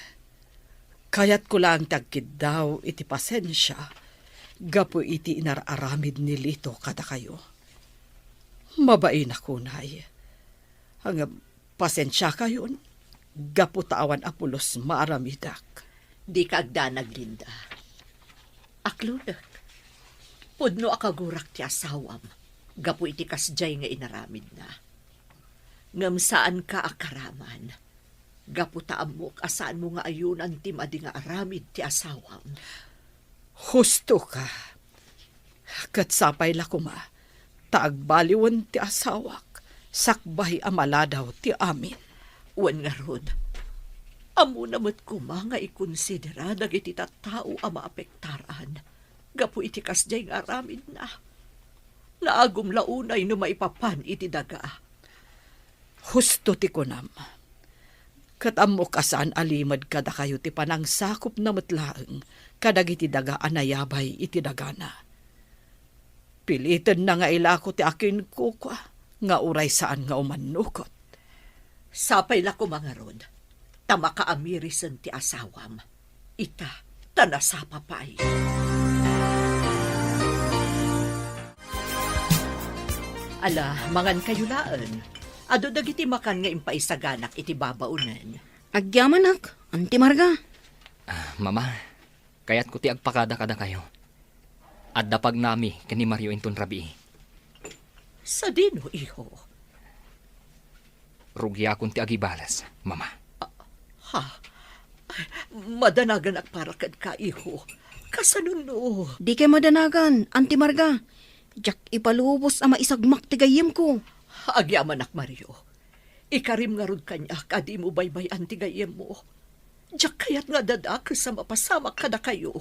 Speaker 6: Kayat ko lang tagkid daw iti pasensya. Gapo iti inararamid ni Lito kada kayo. Mabain ako, nay. Ang pasensya kayon. Gapo tawan apulos maaramidak.
Speaker 3: Di ka agdanag, Linda. Akludak. Pudno akagurak ti asawam. Gapu iti kasjay nga inaramid na. Ngam saan ka akaraman. Gapu taamok asaan mo nga ayunan ti madi nga aramid ti asawam.
Speaker 6: Husto ka. Kat sapay lakuma. Taagbaliwan ti asawak. Sakbay amaladaw ti amin.
Speaker 3: Wan nga rod. Amo namat kuma nga ikonsidera dagiti tattao a maapektaran. Gapu iti kasjay nga aramid na. Naagum launay no maipapan iti daga.
Speaker 6: Husto ti kunam. Katamo kasaan alimad kada kayo ti panang sakop na matlaeng kadag iti daga anayabay iti dagana. Pilitan na nga ilako ti akin kukwa nga uray saan nga umanukot.
Speaker 3: Sapay la ko mga rod. Tama ka amirisan ti asawam. Ita, tanasapa pa'y. Ala, mangan kayulaan. Ado dagiti makan nga impaisaganak iti babaunan.
Speaker 8: Agyamanak, Auntie Marga.
Speaker 2: Mama, kayat ko ti agpakada kada kayo. At dapag nami kani Mario inton rabi.
Speaker 3: Sa dino, iho?
Speaker 2: Rugya akong ti agibalas, mama.
Speaker 3: Ha? Madanagan ak para kad ka, iho. Kasanuno.
Speaker 8: Di kay madanagan, Auntie Marga. Diyak ipalubos ama isagmak ti gayem ko.
Speaker 3: Agyaman ak, Mario. Ikarim nga rod kanya, kadi mo baybay-an ti gayem mo. Diyak kayat nga dadak sa mapasamak kada kayo.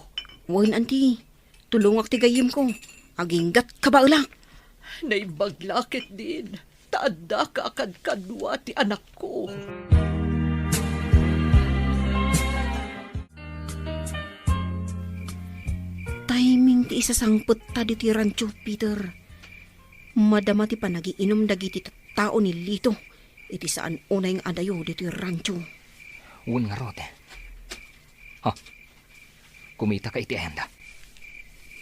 Speaker 8: Wan, Auntie. Tulungak ti gayem ko. Aginggat ka ba ulak?
Speaker 3: Naibaglakit din. Taadda ka akad kadwa ti anak ko.
Speaker 8: Timing ti isasangput ta diti rancho, Peter. Madama ti panagiinom dagiti tao ni Lito. Iti saan unay nga adayo diti rancho.
Speaker 2: Wun nga rod. Kumita ka iti enda.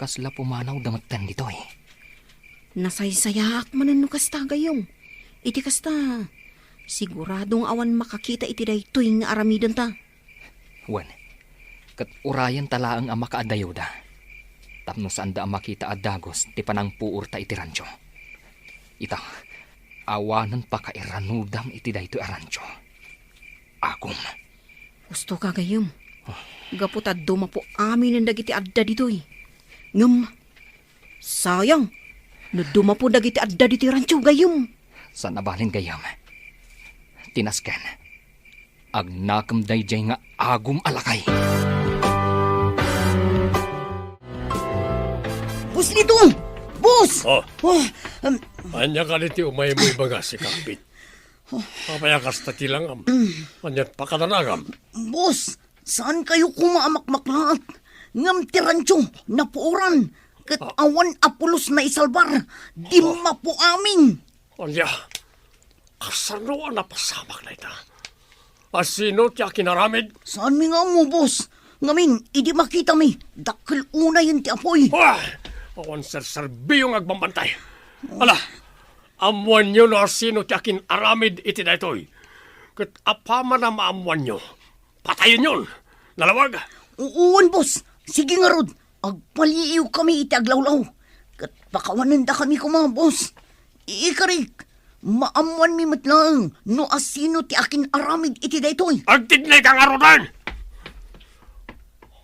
Speaker 2: Kasla pumanaw damatan dito eh.
Speaker 8: Nasaysayaak manan no kasta gayom. Iti kasta, siguradong awan makakita iti daytoy nga aramidan ta.
Speaker 2: Wan, kat urayan talaang ang makaadayuda. Tapno saan da ang makita adagos ti panang puur ta iti rancho. Ita, awanan pa kairanudam iti daytoy arancho. Agum.
Speaker 8: Gusto ka gayom. Gaputad dumapo amin ang dagiti adda ditoy. Ngam, sayang, no dumapo dagiti adda ditoy rancho gayom.
Speaker 2: Sa nabalin gayam. Tinasken. Agnakam dayjay nga agum alakay.
Speaker 5: Bus nito! Bus!
Speaker 4: Oh,
Speaker 5: Oh,
Speaker 4: anya ka niti umay mo ibaga si Kapit. Papaya kasta tilang anyat pakadanagam.
Speaker 5: boss, saan kayo kumaamakmaklaat? Ngam tirancho, napuuran. Kat awan apulos na isalbar, di mapo amin.
Speaker 4: Anya, kasano ang napasamak na ita? Asino tiya kinaramid?
Speaker 5: Saan mi nga mo, boss? Ngamin, idi makita mi, dakil una yun ti apoy.
Speaker 4: Wah! Awan serserbi yung agbambantay. Ala, amuan nyo na sino tiya kinaramid iti na ito'y. Kat apama na maamuan nyo, patayin yun. Nalawag.
Speaker 5: Uwan, boss. Sige nga, Rod. Agpaliiw kami iti aglawlaw. Kat pakawanan da kami kuma, boss. Ikarik, maamuan mi matlang no asino ti akin aramid iti daytoy.
Speaker 4: Agtignay kang arudan!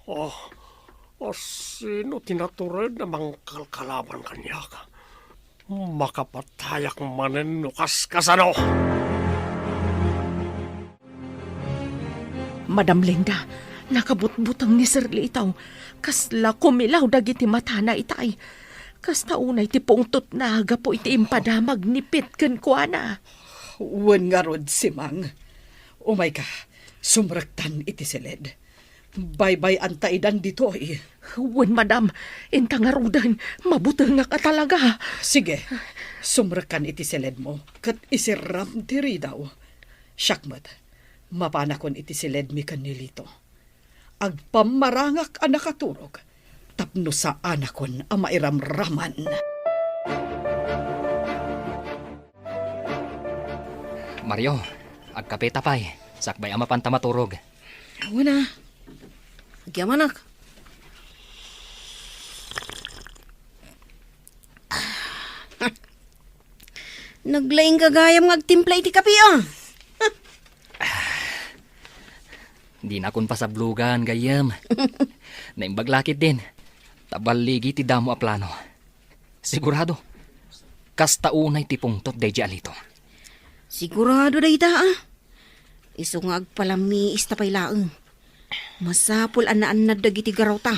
Speaker 4: Oh, sino tinatured na mangkalkalaban kanya ka? Makapatayak manen no kaskasano.
Speaker 7: Madam Linda, nakabutbutang ni Sir Litaw. Kasla kumilaw dagiti mata na itay. Kasta unay ti pungtot na agapo iti impadamag ni Pit ken kuana.
Speaker 6: Wen nga rod si Mang. Umay ka, sumraktan iti silid. Baybay antaidan dito eh.
Speaker 7: Wen madam, intang arudan, mabutang nga ka talaga.
Speaker 6: Sige, sumrakan iti silid mo. Kat isiram tiri daw. Syakmat, mapanakon iti silid mi kanilito. Agpamarangak ang nakaturog. Tapno sa anakon ang mairamraman.
Speaker 2: Mario, agkapeta pa'y. Sakbay ama panta maturog.
Speaker 8: Wala. Agyamanak. Naglaing kagayam ngagtimpla iti kape ah.
Speaker 2: Di na kun pasablugan gayam. Naimbaglakit din. Tabaligi ti damo a plano. Sigurado. Kasta unay ti pungtot deja alito.
Speaker 8: Sigurado da ita ah. Iso nga agpalami istapay laeng. Masapul anaan na dagiti garawta.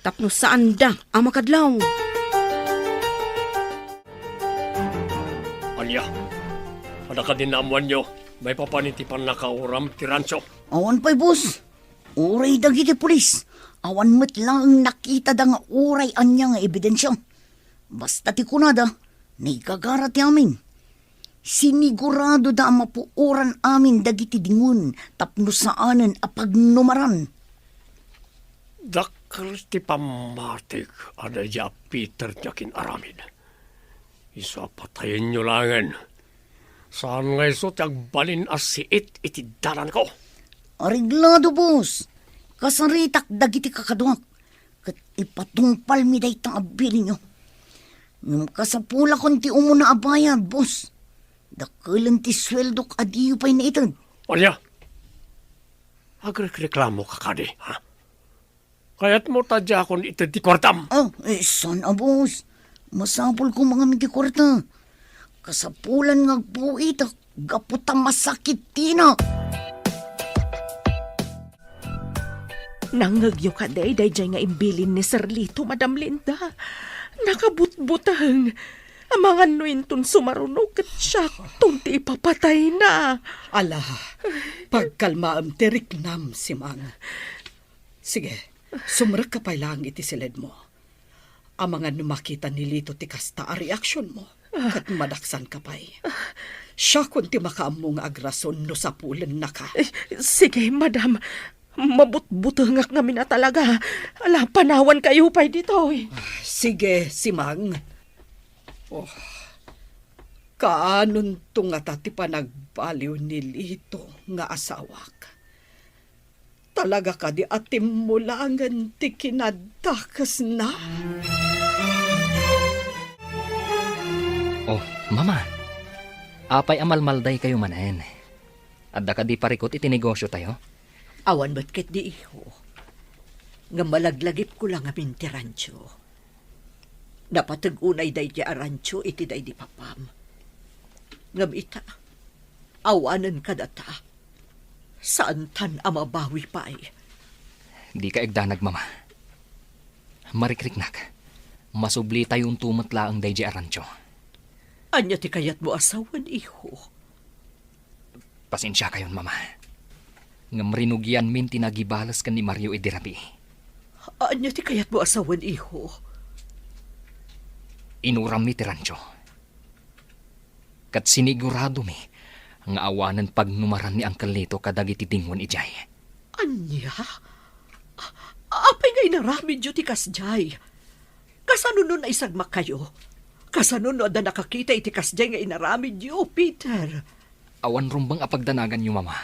Speaker 8: Tapno saan da ang makadlaw.
Speaker 4: Anya, ada ka din naamuan nyo. May papanitipan na kauram ti rancho.
Speaker 5: Awan pa'y, boss. Uray dagiti pulis. Awan met lang nakita da nga uray anya nga ebidensya. Basta ti kunada, naigagara ti amin. Sinigurado da ang mapuuran amin dagiti dingun tapno saanen apagnumaran.
Speaker 4: Dakal ti pamatik ada ja Peter jakin aramid. Isa patayin nyo langan. Saan nga iso tagbalin as siit iti dalan ko?
Speaker 5: Ariglado, boss. Kasaritak dagiti kakaduak. Kat ipatungpal mi day tang abili nyo. Ngam kasapula kon ti umuna abayad, boss. Dakalan ti sweldo adiyo pa'y naitad.
Speaker 4: Anya, agreklamo ka kadi, ha? Kaya't mo tadya akong itad ti kwartam.
Speaker 5: Sana, boss. Masapul ko mga miti kwarta. Kasapulan nga buitak, gaputang masakit tina.
Speaker 7: Nangagyo ka day nga imbilin ni Sir Lito, Madam Linda. Nakabutbutang. Ang mga nuintun sumarunog at siya tunti ipapatay na.
Speaker 6: Ala, pagkalmaam tiriknam si Mang. Sige, sumrak ka pa lang iti silid mo. Ang mga numakita ni Lito ti kasta a reaksyon mo. Kat madaksan ka pa'y. Siya kunti makaamong agrason no sa pulen na ka.
Speaker 7: Sige, Madam. Mabut-butungak nga mina talaga. Ala, panawan kayo pa dito eh.
Speaker 6: Sige, Simang. Oh, kaanon to nga tati pa nagbaliw ni Lito nga asawak. Talaga ka di atim mo langan ti kinadakas na.
Speaker 2: Oh, mama. Apay amalmalday kayo manen. Adda ka di parikot itinegosyo tayo?
Speaker 3: Awan ba't ket di iho? Nga malaglagip ko lang amin ti rancho. Napatag-unay day di arancho iti day di papam. Ngam ita, awanan ka data. Saan tan amabawi pa ay?
Speaker 2: Di ka egdanag, mama. Marikriknak. Masubli tayong tumatla ang day di arancho.
Speaker 3: Anya ti kayat mo asawan iho?
Speaker 2: Pasensya kayon, mama. Ngam rinugyan min tinagibalas kan ni Mario Idirabi.
Speaker 3: Anya ti kayat mo asawan iho?
Speaker 2: Inuram mi ti rancho. Kat sinigurado mi nga awanan pagnumaran ni Uncle Lito kadagiti tingon ijay.
Speaker 3: Anya? Apay nga inaramid yu ti kasjay. Kasano nun na isagmak kayo? Kasano no da nakakita iti kasjay nga inaramid yu, Peter?
Speaker 2: Awan rumbang apagdanagan yu, mama.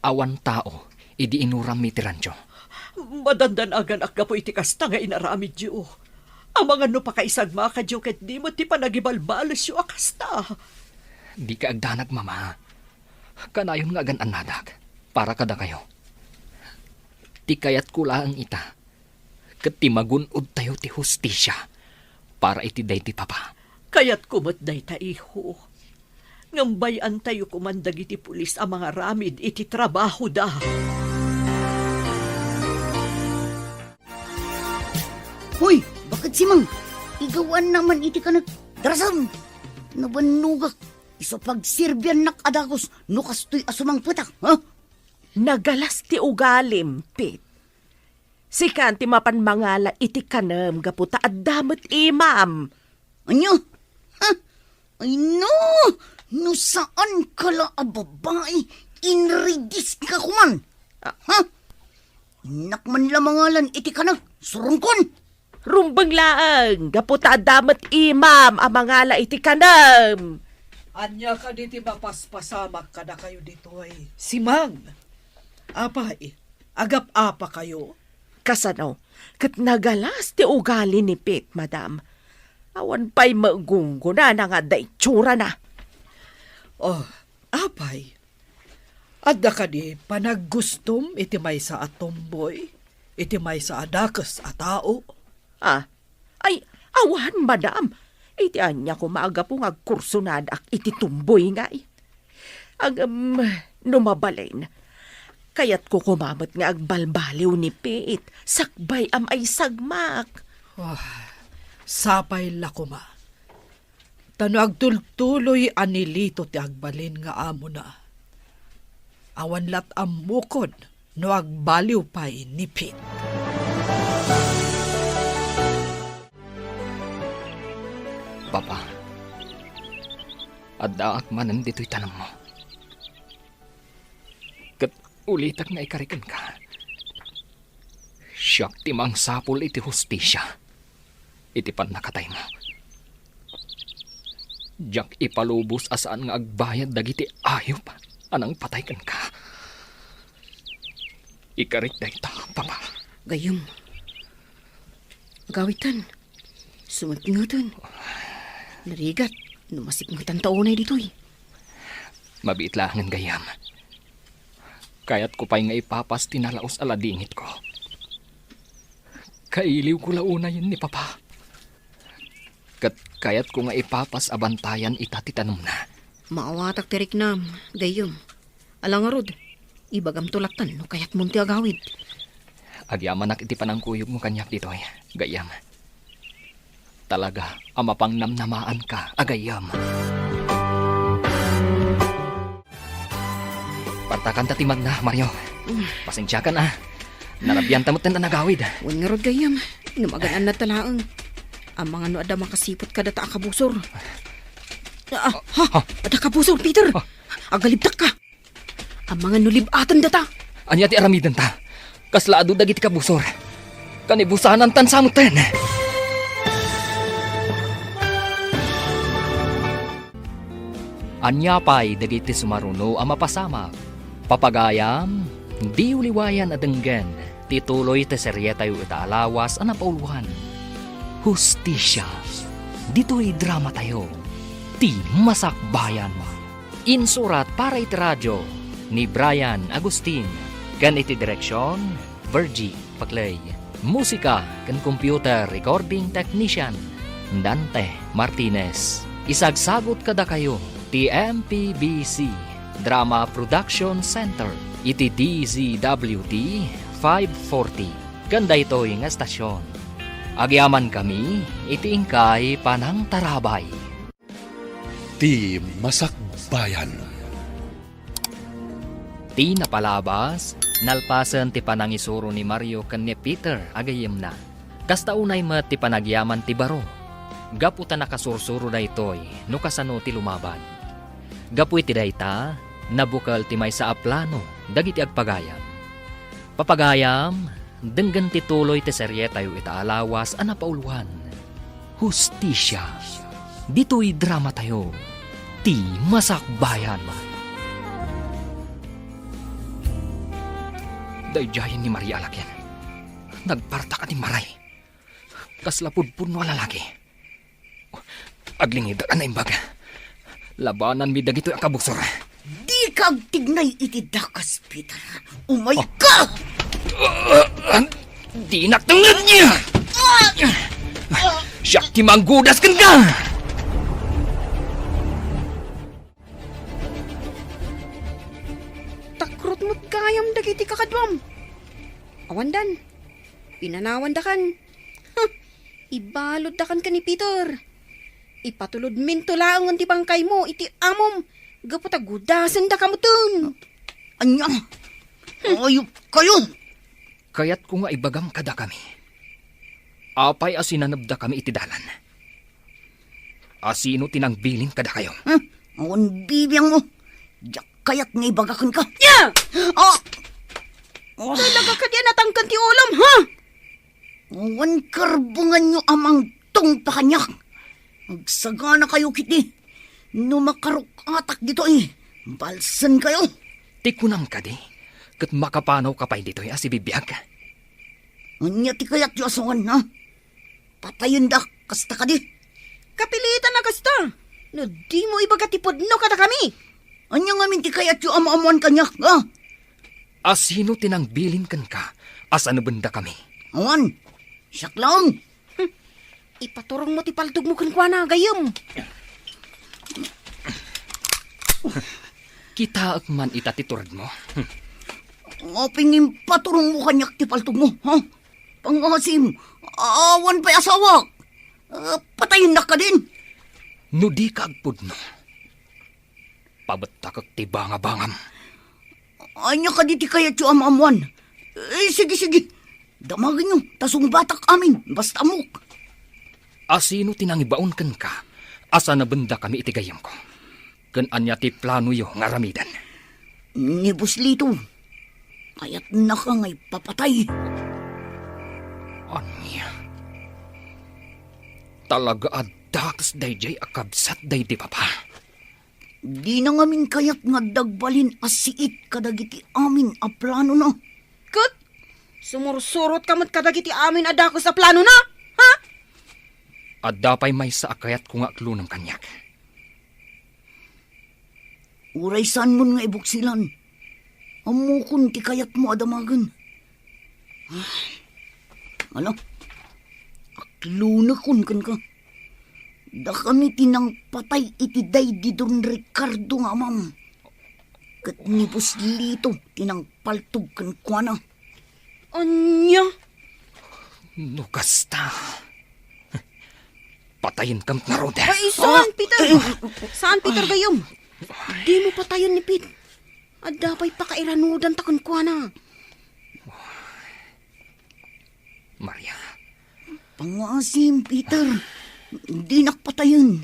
Speaker 2: Awan tao, idi inuram mi ti rancho.
Speaker 3: Madandanagan ak po iti kasta nga inaramid yu. Amang ano pa kaisagma ka yu ket di mo ti panagibalbalas yu akasta.
Speaker 2: Di ka agdanag, mama. Kanayon nga agan anadag. Para kada kayo. Ti kayat ko lang ita. Kat ti magunod tayo ti hustisya. Para iti day ti papa.
Speaker 3: Kayat kumot day ta iho. Ngambayan tayo kumandag iti pulis ang mga ramid iti trabaho da.
Speaker 5: Hoy, bakit si Mang? Igawan naman iti ka nagdrasam. Nabanugak. Iso pagsirbyan nakadagos. Nukastoy asumang putak. Ha?
Speaker 7: Nagalas ti ugalim, Pit. Si kanti mapanmangala iti kanam gaputa at damot imam.
Speaker 5: Anyo? Ha? Ay no! No saan kala a babae? Inridis ka kuman. Ha? Nakman lamangalan iti ka surungkon.
Speaker 7: Rumbang laang, gaputa at damot imam ang mangala iti kanam.
Speaker 6: Anya ka di ti mapaspasamak ka na kayo dito ay. Simang, apay, agap-apa kayo.
Speaker 7: Kasano, kat nagalas ti ugali ni Pit, madam. Awan pa'y magunggo na nga da itsura na.
Speaker 6: Oh, apay. Adda ka di panaggustom iti may sa atomboy, iti may sa adakas a tao.
Speaker 7: Ah, ay, awan, madam. Iti anya ko maaga pong agkursunad ak iti tumboy nga eh. Ang numabalain. Kaya't ko kumamot nga agbalbaliw ni Pit. Sakbay am ay sagmak.
Speaker 6: Oh, sapay lakuma. Tano agtultuloy anilito ti agbalin nga amo na. Awan lat amukod no agbaliw pa'y ni Pit.
Speaker 2: Papa, adda ak manan dito'y tanong mo. Kat ulitak nga ikarikan ka. Siyak timang sapul iti hustisya. Iti pan nakatay mo. Diyak ipalubos asaan nga agbayad dagiti ayop. Anang patay kan ka. Ikarik day ta, papa.
Speaker 8: Gayom. Gawitan. Sumatingutan. Narigat. Numasip ng tantaonay dito'y.
Speaker 2: Mabiit langan gayam. Kaya't ko pa'y nga ipapas tinalaos aladingit ko. Kailiw ko launa yun ni papa. Kaya't ko nga ipapas abantayan itatitanong na.
Speaker 8: Maawatak tirik nam. Gayom. Alangarod. Ibagam tulaktan no kaya't munti agawid.
Speaker 2: Agyamanak iti panangkuyog mo kanyak dito ay. Gayam. Talaga, amapang namnamaan ka, agayam. Partakan tatimag na, Mario. Pasensya ka na. Narabyan tamot na nagawid.
Speaker 8: Wan nga rod gayam. Numagaan na talaang. Ang mga no ada makasipot ka data akabusor. Ada kabusor, Peter. Agalibtak ka. Ang mga nulibatan data.
Speaker 2: Anya ti aramidan ta. Kaslaado dagiti kabusor. Kanibusanan tan samuten. Anya pay dagiti sumaruno a mapasamak. Papagayam, di uliwayan adenggen. Tituloy te serye tayo itaalawas a napauluhan. Hustisya. Dito'y drama tayo. Ti Masakbayan. Insurat para iti radyo ni Brian Agustin. Kan iti direksyon, Virgie Paclay. Musika kan computer recording technician, Dante Martinez. Isagsagot kada kayo, TMPBC Drama Production Center. Iti DZWT 540. Ganda ito'y nga estasyon. Agyaman kami, iti ingkay panang tarabay.
Speaker 1: Ti Masakbayan.
Speaker 2: Ti napalabas, nalpasan ti panangisuro ni Mario ken ni Peter agayem na. Kasta unay met ti panagyaman ti baro. Gaputa nakasursuro da itoy, no kasano ti lumaban. Gapu iti dayta, nabukal ti maysa a plano, dagiti agpagayam. Papagayam, denggan ti tuloy ti serye tayo itaalawas a napauluhan. Hustisya. Dito'y drama tayo. Ti Masakbayan. Dayjayan ni Maria Alakyan. Nagparta ka ni Maray. Kaslapudpun no lalaki. Aglingid ka na imbaga. Labanan mi dagito ang kabusor.
Speaker 5: Di kag tignay iti dakas, Peter. Umay ka!
Speaker 2: Di naktangan niya! Siya ti manggudas kan ka!
Speaker 8: Takrot mo't kayam dagiti kakadwam. Awandan, pinanawan da kan. Ibalod da kan ni Peter. Ipatulod minto lang ang tibangkay mo, iti amom. Gapatagudasan da kamutun.
Speaker 5: Anya, ayup kayo!
Speaker 2: Kaya't kung nga ibagam kada kami. Apay asinanabda kami iti dalan. Asino tinangbilin kada kayo?
Speaker 5: Awan bibiyang mo. Diyak kaya't nga ibagakan ka.
Speaker 8: Ya!
Speaker 5: Oh,
Speaker 8: Talaga ka diyan natangkan ti ulam, ha?
Speaker 5: awan karbungan nyo amang tong pakanyak. Magsagana kayo kiti. No makarukatak dito balsan kayo.
Speaker 2: Tikunam ka di. Kat makapanaw ka pa dito si bibiyag.
Speaker 5: Anya ti kaya't yu asawan na. Patayin da kasta ka di.
Speaker 8: Kapilitan na kasta. No di mo ibagatipod no kada kami.
Speaker 5: Anya nga min ti kaya't yu amamuan kanyak. Ah,
Speaker 2: Asino tinangbilin kan ka? Asa nabanda kami?
Speaker 5: awan. Siyak lang.
Speaker 8: Ipaturong mo ti paltog mo kankwana gayom.
Speaker 2: Kita man itatiturad mo.
Speaker 5: Pingin paturong mo kanyak ti paltog mo. Ha? Pangasim. Awan pa'y asawa. Patayin na ka din.
Speaker 2: No di ka agpud mo. Pabatta kag ti bangabangam.
Speaker 5: Anya ka di ti kaya't yu amamuan. Sige, sige. Damagin nyo. Tasong batak amin. Basta amok.
Speaker 2: Asino tinangibaon kan ka? Asa nabanda kami itigayam ko. Kan anya ti plano yo nga ramidan.
Speaker 5: Ni Buslito. Kaya't na ka nga'y papatay.
Speaker 2: Anya? Talaga adakas dayjay akabsat day di papa.
Speaker 5: Di na ngamin kaya't nga dagbalin asiit kadagiti amin a plano na.
Speaker 8: Kat, sumursurot kamot kadagiti amin adako sa plano na, ha?
Speaker 2: At dapay may sa akayat kung aklo ng kanyak.
Speaker 5: Uray saan mo nga ibuksilan. Amukon ti kayat mo adamagan. Ano? Aklo na kun kan ka. Da kami tinang patay iti day di Don Ricardo nga amam. Kat ni Buslito tinang paltog kan kuana.
Speaker 8: Anya?
Speaker 2: No kasta. Patayin kam na roda.
Speaker 8: Ay, saan, Peter? Saan, Peter gayom? Di mo patayon ni Pete. Adapay pakairanudan takon kwa na.
Speaker 2: Maria.
Speaker 5: Pangasim, Peter. Di nakpatayon.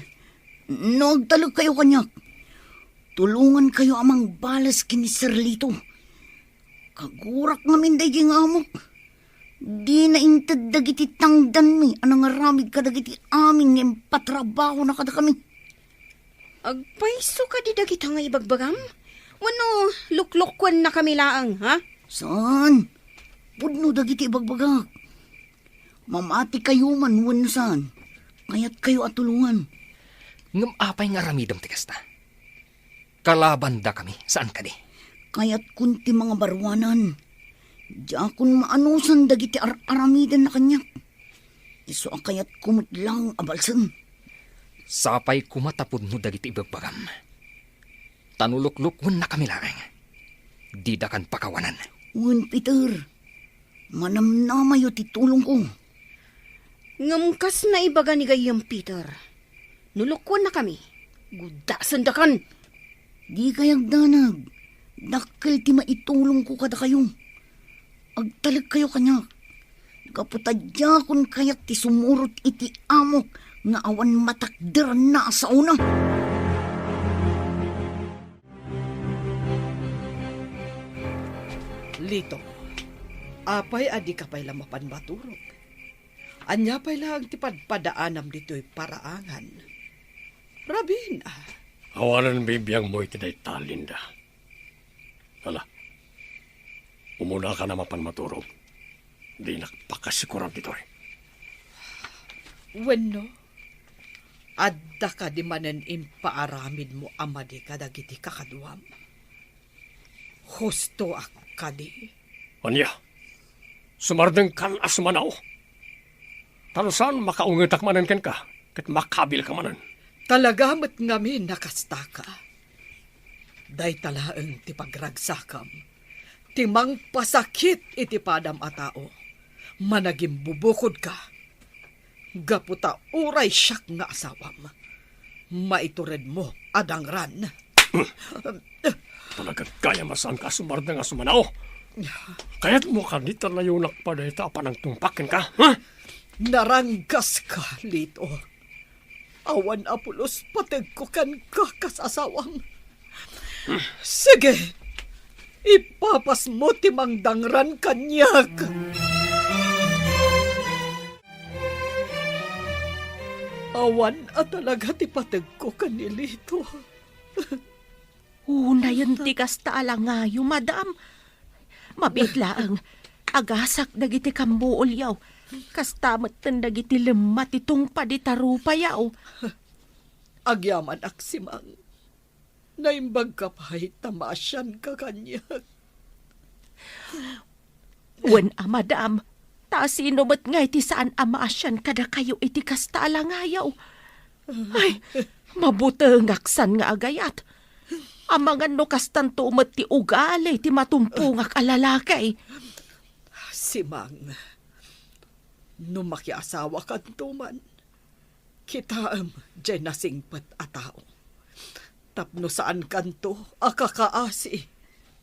Speaker 5: Nagtalag kayo kanyak. Tulungan kayo amang balas kini Sir Lito. Kagurak ngamin day jing amok. Di na intad dagiti tangdan mi, anang aramid ka dagiti amin ng patrabaho na kada kami.
Speaker 8: Agpaiso ka di dagita nga ibagbagam? Wano, luklokwan na kami laang, ha?
Speaker 5: Saan? Pudno dagiti bagbagak. Mamati kayo man saan. Kaya't kayo atulungan.
Speaker 2: Ngam apay nga ramidam ti kasta. Kalaban da kami, saan ka di?
Speaker 5: Kaya't kunti mga barwanan. Diya kun maanusan dagiti aramidan na kanya. Iso ang kaya't kumutlang abalsan.
Speaker 2: Sapay kumatapod no dagiti ibagbagam. Tanulok-lukwan na kami lang. Didakan pakawanan.
Speaker 5: Uwan, Peter. Manamnamayo titulong ko.
Speaker 8: Ngamkas na ibaga ni gayam, Peter. Nulukwan na kami. Gudasan da kan.
Speaker 5: Di kayag danag. Dakkel ti maitulong ko kada kayo. Agtalag kayo kanya. Kaputadya kun kayak ti sumurot iti amok nga awan matakder na sa una.
Speaker 6: Lito, apay adi ka pa'y lamapan maturog. Anya pa'y lang tipadpadaanam dito'y paraangan. Rabin,
Speaker 4: Awanan bibiyang mo iti day talinda. Hala, umuna ka na mapan maturog. Di nakpakasikuran dito eh.
Speaker 6: Wenno, adda ka di manen impaaramid mo amadi kadagiti kakaduam. Husto ka di.
Speaker 4: Anya, sumardeng kan asmanaw. Talusan makaungitak manan ken ka, kat makabil ka manan.
Speaker 6: Talagamat ngamin nakasta ka. Day talaeng ti pagragsakam. Timang pasakit iti padam a tao. Managing bubukod ka. Gaputa uray siyak nga asawam. Maitured mo adangran.
Speaker 4: Talaga kaya masaan ka sumardeng asmanaw. Kaya't mo kanita na yung nakpadayta pa ng tumpakin ka, ha?
Speaker 6: Naranggas ka, Lito. Awan apulos patag ko kan kakasasawam. Sige, ipapas mo timang dangran kanyak. Awan at talaga ti patag ko kanilito.
Speaker 7: Una yun ti kasta alangayo, madam. Mabiglaang agasak dagiti kambuol yaw. Kastamat tan dagiti lemat itong paditarupa yaw.
Speaker 6: Agyaman aksimang. Naimbag ka pa'y tamasyan ka kanyak.
Speaker 7: Wen madam. Ta sino ba't ngay ti saan amasyan kada kayo iti kasta alangayaw. Ay, mabutengaksan nga agayat. Amangan no kastan tumat ti ugali ti matumpungak alalakay.
Speaker 6: Simang, no makiasawa ka tuman, kitaam dyan nasingpat a tao. Tapno saan kanto akakaasi,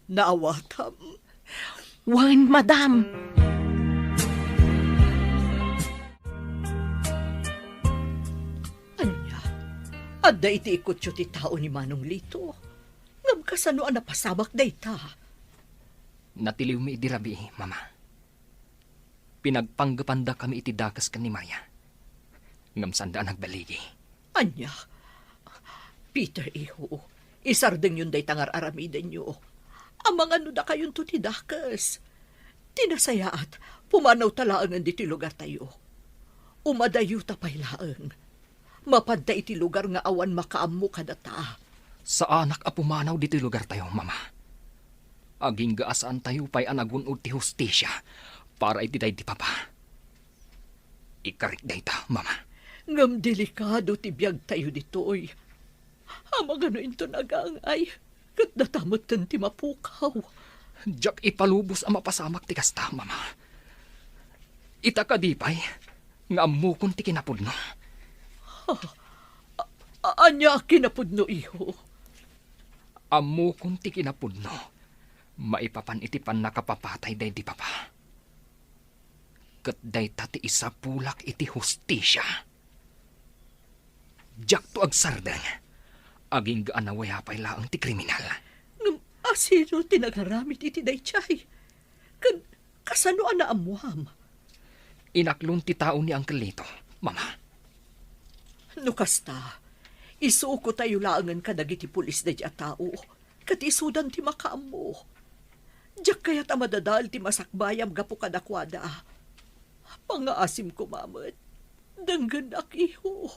Speaker 6: naawatam.
Speaker 7: Wen, madam.
Speaker 3: Anya, adda iti ikot yu ti tao ni Manong Lito. Ngam kasano ang napasabak day ta.
Speaker 2: Natiliw mi iti rabi, mama. Pinagpanggapanda kami iti dakas kan ni Maria. Ngam sandaan nagbaligi.
Speaker 3: Anya, Peter iho, isardeng yun day tangar aramiden nyo. Amang ano da kayon to ti dakas. Tinasayaat, pumanaw talaangan di ti lugar tayo. Umadayo tapay laang. Mapadda iti lugar nga awan makaamu kadata.
Speaker 2: Sa anak a pumanaw dito lugar tayo, mama. Aging gaasaan tayo pa'y anagunod ti hustisya para iti day di papa. Ikarik day ta, mama.
Speaker 3: Ngam delikado ti biyag tayo ditoy. Amang ano into nagaangay. Kat natamot tan ti mapukaw.
Speaker 2: Diyak ipalubos ang mapasamak ti kasta, mama. Ita ka di pa'y nga amukon ti kinapudno.
Speaker 3: Anya kinapudno iho.
Speaker 2: Amukon ti kinapudno. Maipapan iti pan nakapapatay day di papa. Kat day tati isa pulak iti hustisya. Diyak to agsardeng. Aging gaanaway hapay laang ti kriminal.
Speaker 3: Ngam asino tinagaramit iti day chay. Kasano ana amuham?
Speaker 2: Inaklon ti tao ni Uncle Lito, mama.
Speaker 3: No kasta, isuko tayo laangan ka dagiti pulis na diya tao. Katisudan ti makaamo. Diyak kaya't amadadal ti masakbayam gapo kadakwada. Pangaasim ko, mamat. Danggan akiho.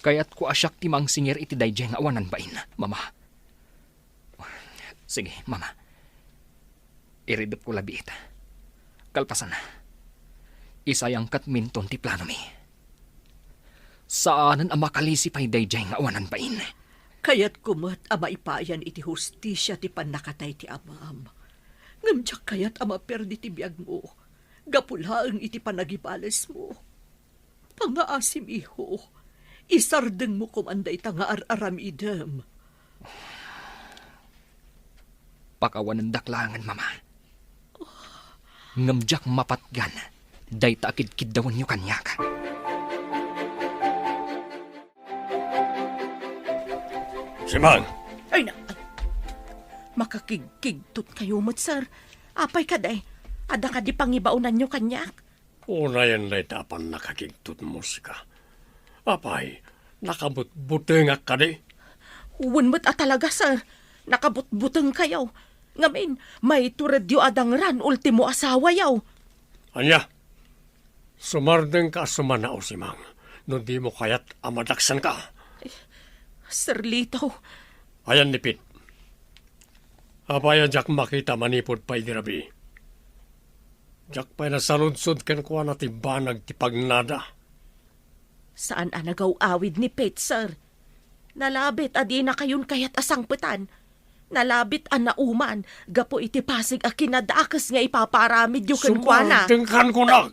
Speaker 2: Kaya't ko asyak ti mang singer iti dayjay nga awanan bain, mama. Sige, mama. Iridop ko labiit. Kalpasan na. Isayang katminton ti plano mi. Saanan ang makalisipay dayjay nga awanan bain?
Speaker 3: Kaya't kumat ama ipayan iti hustisya ti panakatay ti amam. Ngamdyak kaya't ama perdi ti biyag mo. Gapulaang iti panagipales mo. Pangaasim iho. Isardeng mo kumanday ta nga ar-aramidem.
Speaker 2: Pakawanan daklangan, mama. Ngamdyak mapatgan. Day taakid-kid dawan nyo kanyak.
Speaker 4: Simang!
Speaker 7: Ay na, makakigkigtot kayo mo't, sir. Apay ka day, ada ka di pangibaunan nyo kanyak.
Speaker 4: Unayan na itapan nakakigtut musika. Apay, nakabut-butengak ka di.
Speaker 7: Uwan mo't talaga, sir. Nakabut-buteng kayo. Ngamin, may turadyo adang ran ultimo asawa yaw.
Speaker 4: Anya, sumardeng ka sumanao, Simang. No di mo kaya't amadaksan ka.
Speaker 7: Sir Lito,
Speaker 4: Ayan nipit. Apaya jak makita manipod pa'y dirabi. Jak pa'y nasaludsod kan kuha na tibanag ti pagnada.
Speaker 7: saan anagaw awid ni Pete, sir? Nalabit adi na kayon kayat asang petan. Nalabit an nauman, gapo iti pasig a kinadakas nga ipaparamid yu kenkwana.
Speaker 4: Sumardeng ko na.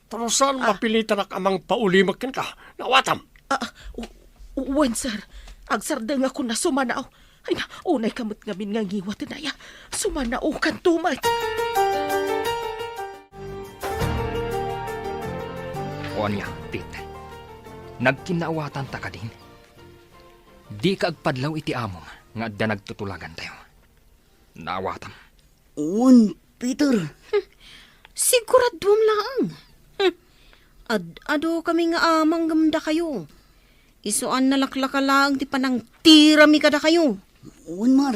Speaker 4: Tarusan mapilitan ak amang paulimak ken ka. Nawatam.
Speaker 7: Uwan, sir. Agsardeng ako na sumanaw. Ay na, unay kamot ngamin nga ngiwat na sumanaw kan tumay.
Speaker 2: O niya, Pete. Nagkinaawatan ta ka din. Di ka agpadlaw iti amom nga adda nagtutulagan tayo. Naawatam.
Speaker 5: Un, Peter.
Speaker 8: Siguradom lang. Ado kami nga amang gamda kayo. Isuan nalaklaka lang ti panang tirami kada kayo.
Speaker 5: Un, Mar.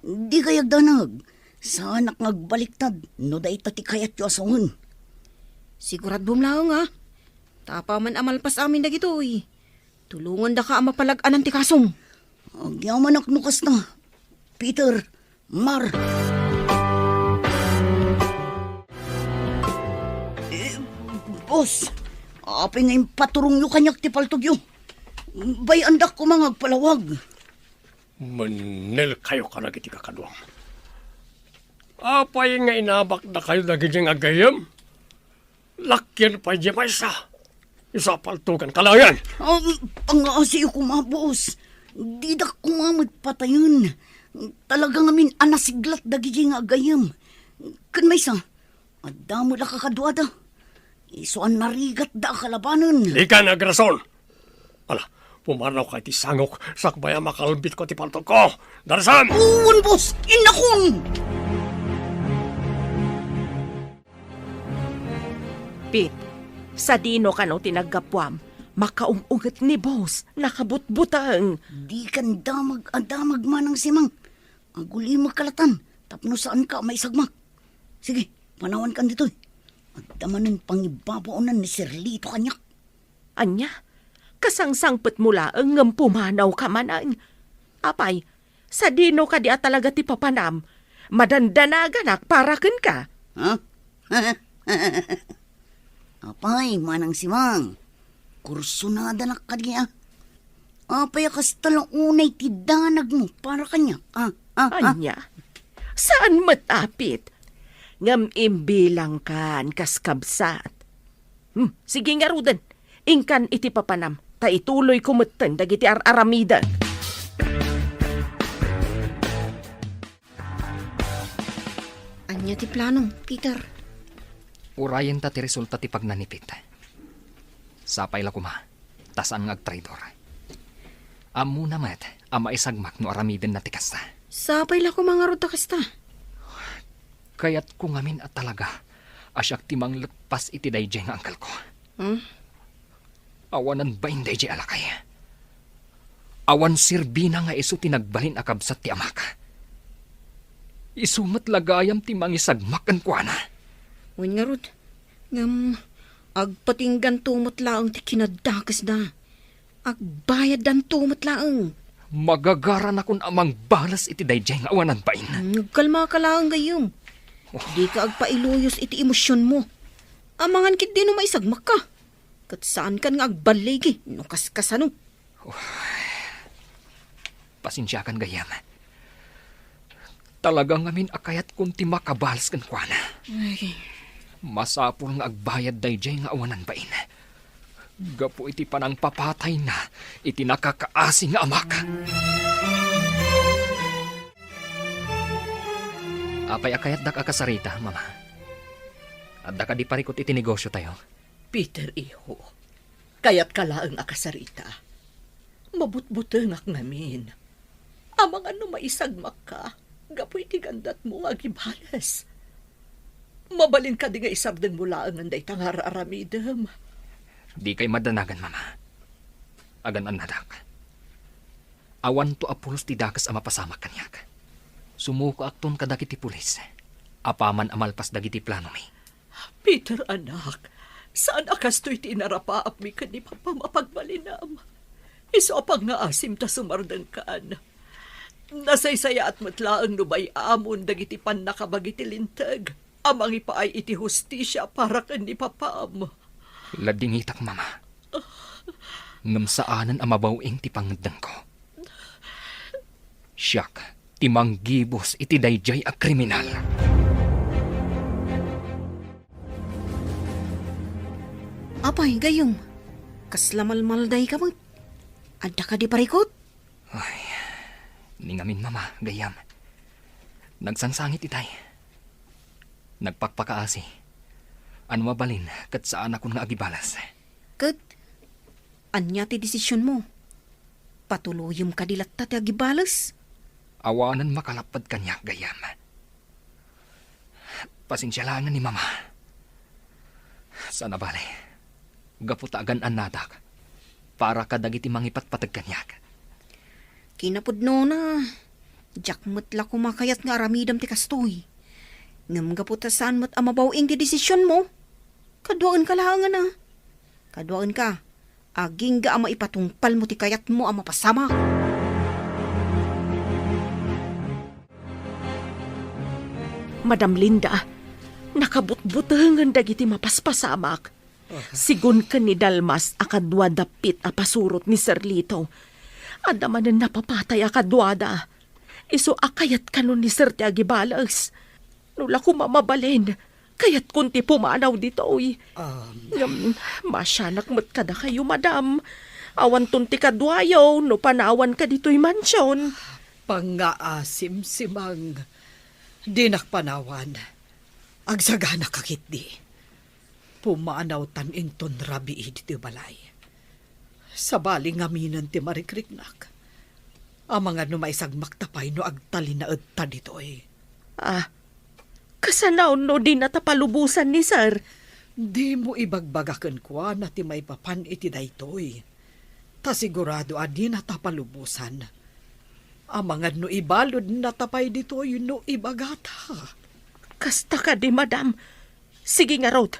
Speaker 5: Di kayag danag. Sa anak ngagbaliktad, no da ita ti kayat yu asungan.
Speaker 8: Siguradom lang nga. Tapa man amalpas amin na gito eh. Tulungan da ka amapalag-anan ti kasong.
Speaker 5: Agyaman aknukas na. Peter, Mar. Boss, apay nga paturong yu kanyak ti paltog yu. Bay andak ko mga agpalawag.
Speaker 4: Manel kayo ka na kiti kakadwang. Apay nga inabak na kayo na gijeng agayam. Lakyan pa di maysa. Isa paltugan kalayan.
Speaker 5: Pangasi ko mga boss. Di da ko nga magpatayon. Talaga ngamin anasiglat dagiji nga agayam. Kan maysa, adamo la kakadwada. Isuan narigat da kalabanan.
Speaker 4: Likan agrason. Ala, pumanaw ka ti sangok. Sakbaya makalbit ko ti paltog ko. Darasan!
Speaker 5: Uwan boss, inakon!
Speaker 7: Pete, sa dino ka no tinaggapwam, makaungugat ni boss, nakabutbutang.
Speaker 5: Di kan damag manang simang. Aguli magkalatan, tapno saan ka may sagmak. Sige, panawan kan dito. Agdamanan pangibabaunan ni Sir Lito kanyak.
Speaker 7: Anya, kasangsangpet mula ang pumanaw ka manang. Apay, sa dino ka di talaga ti papanam, madandanagan para ken ka.
Speaker 5: Ha? Apay, manang simang. Kursunada na kanya. Apay, akas talang unay tidanag mo para kanya.
Speaker 7: Anya, saan matapit? Ngam imbilang kan kaskabsat. Sige nga rudan, ingkan iti papanam, ta ituloy kumuten dagiti ar-aramidan.
Speaker 8: Anya ti plano, Peter?
Speaker 2: Urayan ta ti resulta ti pagnanipit. Sapay la kuma, tasan nga agtraidor. Amu namat, ama isagmak no aramiden na ti kasta.
Speaker 8: Sapay la ko mga ruta kasta.
Speaker 2: Kayat ko ngamin at talaga, asyak timang letpas iti dayjay nga angkal ko. Awanan ba inday jay alakay? Awan sirbina nga iso tinagbalin akabsat ti amaka. Isumat lagayam ti mangisagmak kan kuana.
Speaker 8: Wen nga rod, ngam, agpatinggan tumot laang ti kinadakas da. Agbayad dan tumot laang.
Speaker 2: Magagaran akon amang balas iti dayjay nga awanan ba in.
Speaker 8: Nagkalma ka laang gayong. Di ka agpailuyos iti emosyon mo. Amangan kit di no maisagmak ka. Kat saan kan nga agbaligi, no kaskasano.
Speaker 2: Pasensya kan gayam. Talagang ngamin akayat kunti makabalas kan kuana.
Speaker 8: Ay,
Speaker 2: Masapul nga agbayad dayjay nga awanan ba in. Gapo iti panang papatay na, iti nakakaasi nga amak. Apay akayat dak akasarita, mama. At dak di parikot iti negosyo tayo.
Speaker 3: Peter, iho. Kayat kalaang akasarita. Mabutbutengak ngamin. Amang ano maisagmak ka, gapoy ti gandat mo nga gibalas. Mabalin ka di nga isabdeng mula ang anday tangar aramidem.
Speaker 2: Di kay madanagan, mama. Agan anadak. Awan to apulos ti dakas ama pasamak kanyak. Sumuko akton kadakiti pulis. Apaman amalpas dagiti plano mi.
Speaker 3: Peter, anak, saan akasto'y tinarapaap mi ka ni Papa mapagbalinam? Iso apang nga asim ta sumardang kaan. Nasaysaya at matlaang nubay amon dagiti pan nakabagiti lintag. Amang ipaay iti hustisya para kan ni Papam.
Speaker 2: Ladingitak, mama. Ngam saanan amabawing ti pangedang ko. Siyak, timang gibos iti dayjay a kriminal.
Speaker 8: apay gayong. Kaslamalmalday ka mo. Adda ka di parikot?
Speaker 2: Ay, ningamin mama, gayam. Nagsangsangit itay. Nagpakpakaasi. Ano mabalin, kat saan ako nga agibalas.
Speaker 8: Kat, anya ti desisyon mo? Patuluyom ka dilat ti agibalas?
Speaker 2: Awanan makalapad kanya, gayam. Pasensya lang ni mama. Sana bale, gaputagan anadak, para kadagiti mangipatpatag kanyak.
Speaker 8: Kinapudno na. Jakmat la kumakayat nga aramidam ti kastoy. Ngam gaputasan mo't amabawing ti desisyon mo. Kaduaan ka lahangan na. Kaduaan ka. Aging ga ama ipatungpal mo ti kayat mo ama pasama.
Speaker 7: Madam Linda, nakabutbutangan dagiti mapaspasamak. Sigun ka ni Dalmas akadwa dapit a pasurot ni Sir Lito. Adamanan napapatay akadwada. Iso akayat kanon ni Sir Tiagibalas. Nula ko mamabalin, kayat kunti pumanaw dito uy. Masyanak mo't kada kayo, madam. Awan tunti kadwayaw, no panawan ka dito'y mansyon.
Speaker 6: Pangaasim simang. Dinak panawan. Agsagana kakit di. Pumanaw tan inton rabi iti balay. Sa baling aminan ti marikriknak. Ang mga numaisagmak tapay no agtali na edta dito'y.
Speaker 7: Kasanaw no di natapalubusan ni Sir.
Speaker 6: Di mo ibagbagakan kwa na ti may papan iti daytoy. Ta sigurado adi natapalubusan. Ang mga no ibalod natapay dito'y no ibagata.
Speaker 7: Kasta ka di, madam. Sige nga, Rod.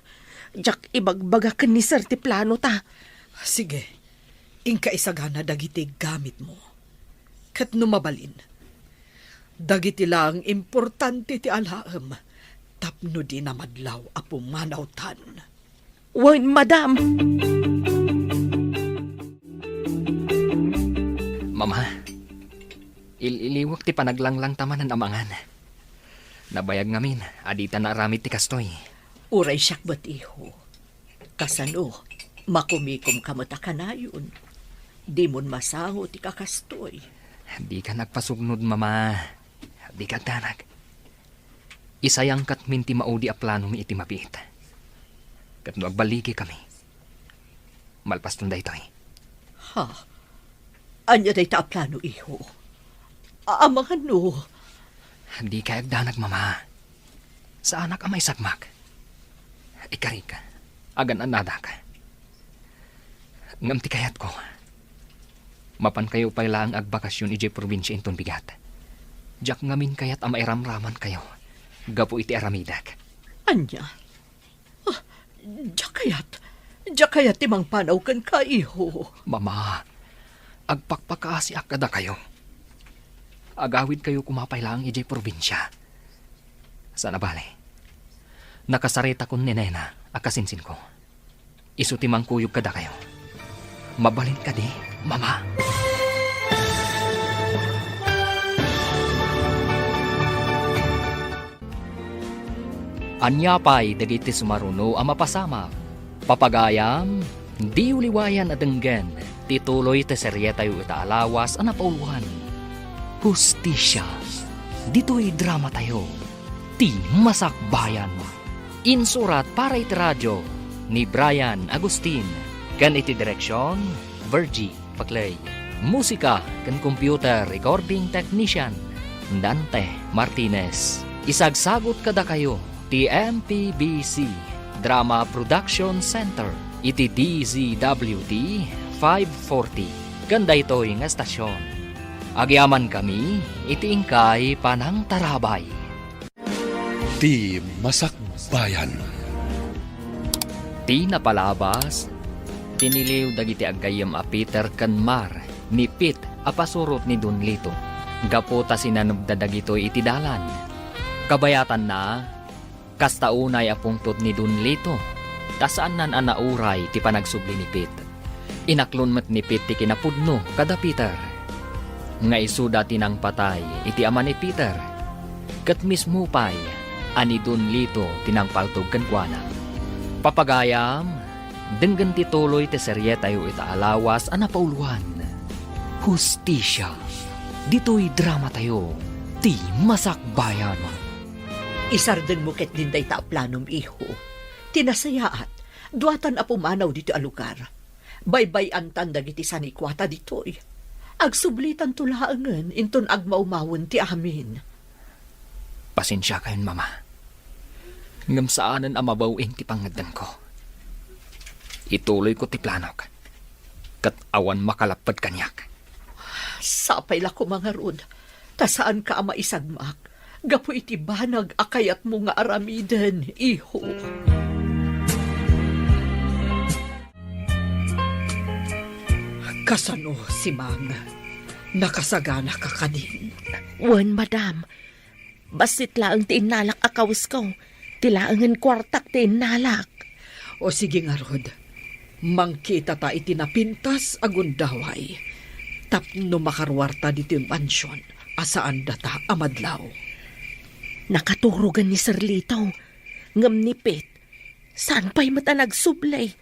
Speaker 7: Jak ibagbagakan ni Sir ti plano ta.
Speaker 6: Sige, ingka isagana dagiti gamit mo. Kat numabalin. Dagiti lang importante ti alaam. Tapno di na madlaw a pumanawtan.
Speaker 7: Wan, madam.
Speaker 2: Mama, iliwak ti panaglanglang tamanan amangan. Nabayag ngamin, adita na aramid ti kastoy.
Speaker 3: Uray siyak ba't iho? Kasano, makumikom ka matakanayon. Di mon masaho ti kakastoy.
Speaker 2: Di ka nagpasugnod, mama. Di ka tanag. Isayang kat minti maudi a plano mi iti mapit. Kat no agbaligi kami. Malpas tunday to'y.
Speaker 3: Ha? Anya day ta plano iho? Amangan no.
Speaker 2: Di ka agdanag, mama. sa anak ang may sagmak. Ikarig, agan anadak. Ngam ti kayat ko. Mapan kayo pa lang agbakasyon ijay probinsya inton bigat. Jak ngamin kayat ang mairamraman kayo. Gapo iti aramidak.
Speaker 3: Anya? Jakayat timang panaw kan ka, iho.
Speaker 2: Mama, agpakpakaasi akada kayo. Agawid kayo kumapay lang ijay probinsya. Sana bale? Nakasarita kon ni Nena, akasinsin ko. Isuti mang kuyog kada kayo. Mabalin ka di, Mama. Anyapay dagiti sumaruno ang mapasama. Papagayam, di uliwayan adenggen, tituloy te serye tayo itaalawas ang napauluhan. Hustisya, dito'y drama tayo. Ti Masakbayan. Insurat para iti radyo ni Brian Agustin. Kan iti direksyon, Virgie Paclay. Musika kan computer recording technician, Dante Martinez. Isagsagot kada kayo, ti MPBC Drama Production Center, iti DZWT 540. Ganda ito'y nga estasyon. Agyaman kami, iti ingkay panang tarabay.
Speaker 1: Ti Masakbayan.
Speaker 2: Ti napalabas, tiniliw dagiti agkayam a Peter ken Mar, ni Pit apasurot ni Dunlito. Gaputa sinanugdadagito iti dalan. Kabayatan na, kastaunay apungtot ni Dunlito, tasaan nan anauray ti panagsubli ni Pit. Inaklon met ni Pit ti kinapudno kada Peter. Nga isuda tinang patay iti ama ni Peter. Kat mismo pay, ani Dunlito tinang paltog kenkwana. Papagayam, denggan tituloy ti serye tayo itaalawas ang napauluan. Hustisya, dito'y drama tayo, ti Masakbayan.
Speaker 3: Isarden mo ket dinday ta planom, iho. Tinasayaat, duatan a pumanaw dito a lugar. Baybay-an dagiti sanikwata dito'y. Agsublitan tulaangan inton agmaumawon ti amin.
Speaker 2: Pasensya kayon, Mama. Ngam saanan ang mabawing ti pangadan ko. Ituloy ko ti planok. Kat awan makalapad kanyak.
Speaker 3: Sapay la ko mga rod. Tasaan ka ama isagmak. Gapo iti banag akayat mo nga aramiden, iho. Kasano si Mang? Nakasagana ka kadin.
Speaker 7: Wan, madam. Basit laang tinalak akawis ko. Tilaangan kwartak tinalak.
Speaker 3: O sige nga rod. Mangkita ta iti napintas agundaway. Tapno makarwarta dito yung mansyon. Asaan data amadlaw.
Speaker 7: Nakaturugan ni Sir Lito. Ngam nipit. Saan pa'y mata nagsublay?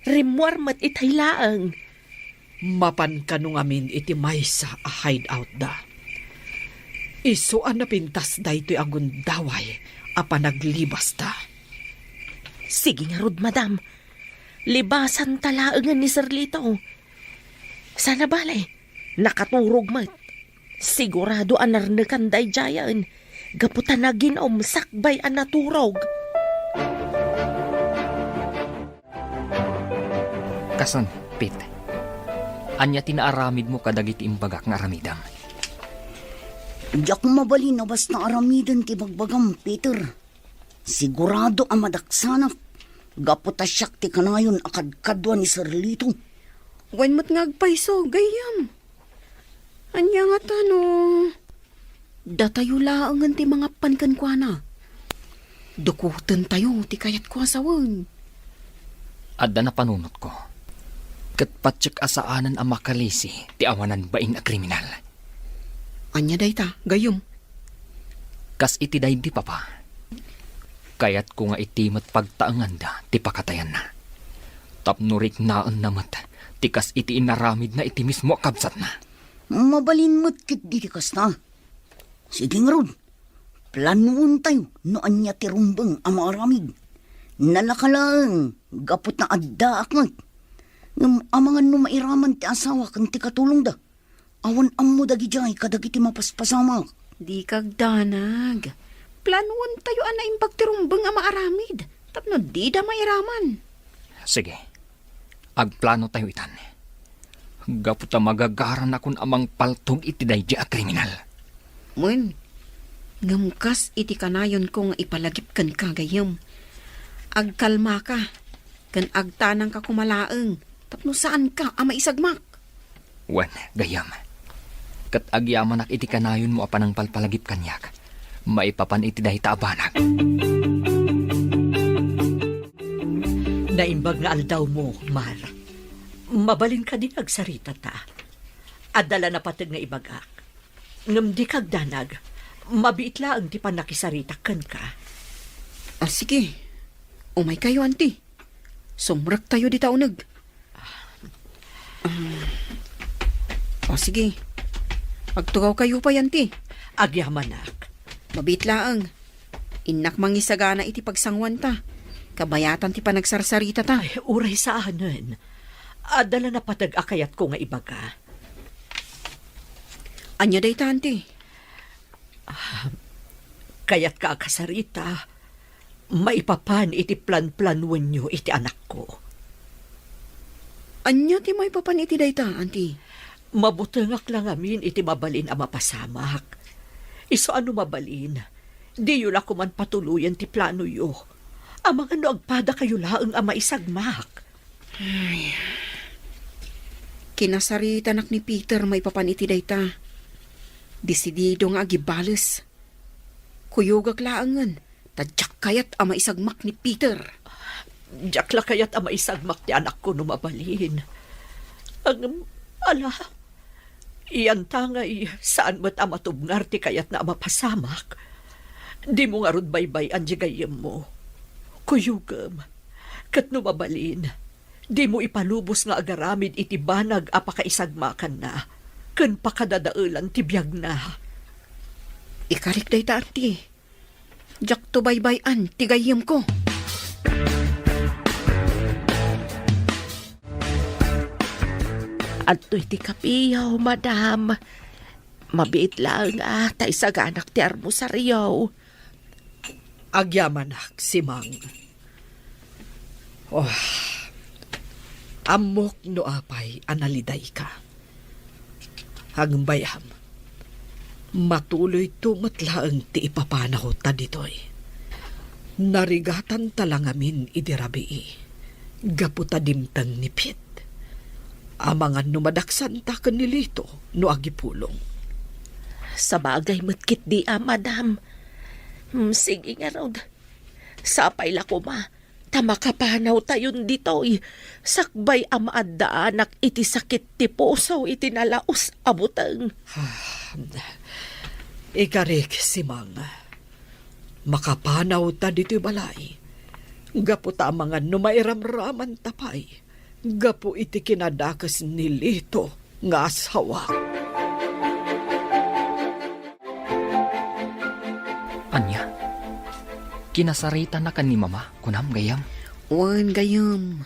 Speaker 7: Rimwar mat itaylaang.
Speaker 3: Mapan kanong amin iti maysa a hideout da. Isuan na pintas da ito'y agundaway a panaglibas da.
Speaker 7: Sige nga rod, madam. Libasan talaangan ni Sir Lito. Sana balay, nakaturog mat. Sigurado anarnakan day jayan. Gaputan na ginom sakbay ang naturog.
Speaker 2: Kasan, Pit? Anya tinaaramid mo kadagiti imbagak nga aramidam.
Speaker 5: Di ako mabalin na basta aramidan ti bagbagam, Peter. Sigurado ang madaksanak. Gaputasyak ti kanayon akadkadwa ni Sir Lito.
Speaker 8: Wan mo't ngagpaiso, gayam. Anya nga tano. Datayo laangan ti mga pankankwana. Dukutan tayo ti kayat ko asawan.
Speaker 2: Adda na panunot ko. Kat patsyak asaanan ang makalisi ti awanan baing a kriminal.
Speaker 8: Anya dayta, gayam.
Speaker 2: Kas iti day di papa. Kayat ko nga itimat pagtaangan da ti pakatayan na. Tapnurik naan namat ti kas iti inaramid na iti mismo kabsat na.
Speaker 5: Mabalin mo't kit diti kas na. Sige nga ron. Planuon tayo noan niya ti rumbang ang maaramid. Nalakalang gapot na adda akmat. Amangan no mairaman ti asawa kan ti katulong da. Awan ammo dagi jay kadagiti mapaspasamak.
Speaker 8: Di kagdanag. planuan tayo ana imbag tirumbeng ang maaramid. Tapno di da mairaman.
Speaker 2: Sige, agplano tayo itan. Gaputa magagaran akon amang paltog iti daydi a kriminal.
Speaker 8: Mun, ngamkas iti kanayon ko nga ipalagip kan kagayam. Agkalma ka, kan agtanang ka kumalaeng, tapno saan ka ama isagmak.
Speaker 2: Wan, gayam. Kat agyaman ak iti kanayon mo apanang palpalagip kanyak. Maipapan iti dahi taabanag.
Speaker 3: Naimbag nga aldaw mo, Mar. Mabalin ka din agsarita ta. Adala na patag nga ibagak. Ngam di kag danag, mabiit laang ti panakisarita kan ka.
Speaker 8: Ah, sige. Umay kayo, auntie. Sumrak tayo di taunag. Sige. Pagtugaw kayo pa, auntie.
Speaker 3: Agyamanak.
Speaker 8: Mabit laang. Inak mangisagana iti pagsangwan ta. Kabayatan ti panagsarsarita ta.
Speaker 3: Ay, uray sa anan. Adala na patag akayat ko nga ibaga.
Speaker 8: Anya day ta, auntie?
Speaker 3: Kayat ka akasarita, maipapan iti plan-planuan nyo iti anak ko.
Speaker 8: Anya ti may papan iti day ta, auntie?
Speaker 3: Mabutangak lang amin iti mabalin ang mapasamak. Iso ano mabalin? Di yun ako man patuluyan ti plano yo. Amang ano agpada kayo laang ang maisagmak.
Speaker 8: Kinasarita nak ni Peter may papan iti day ta. Desidido nga agibales. Kuyugak laangan, tadyak kayat ang maisagmak ni Peter.
Speaker 3: Jakla kayat ang maisagmak ti anak ko numabalin. Ang, ala, iyan tangay, saan mo't ang matubngar ti kayat na mapasamak. Di mo nga rod baybay ang jigayam mo. Kuyugam, kat numabalin, di mo ipalubos nga agaramid iti banag apakaisagmakan na. Kan pakadadaulan ti biyag na.
Speaker 8: Ikarik day ta, auntie. Jak to baybayan, tigayim ko.
Speaker 7: At iti kapiyaw, madam. Mabiit lang tay saganak ti armo sa riyaw.
Speaker 3: Agyamanak, si Mang. Oh, amok no apay analiday ka. Hagbayam, matuloy tumatlaang ti ipapanaw ta ditoy. Narigatan talangamin idirabii, gaputa dimtang nipit. Amangan numadaksan ta kanilito no agipulong.
Speaker 7: Sa bagay matkit di madam. Sige nga raw. Sapay la ko ma. Tamakapanaw tayon ditoy. Sakbay anak iti sakit ti puso iti nalaos abutang.
Speaker 3: Ikarik si Mang. Makapanaw ta dito'y balay. Gapu ta mga numairamraman tapay. Gapu iti kinadakas ni Lito nga asawa.
Speaker 2: Anya, kinasarita na kan ni mama, kunam gayam.
Speaker 8: Wan gayam.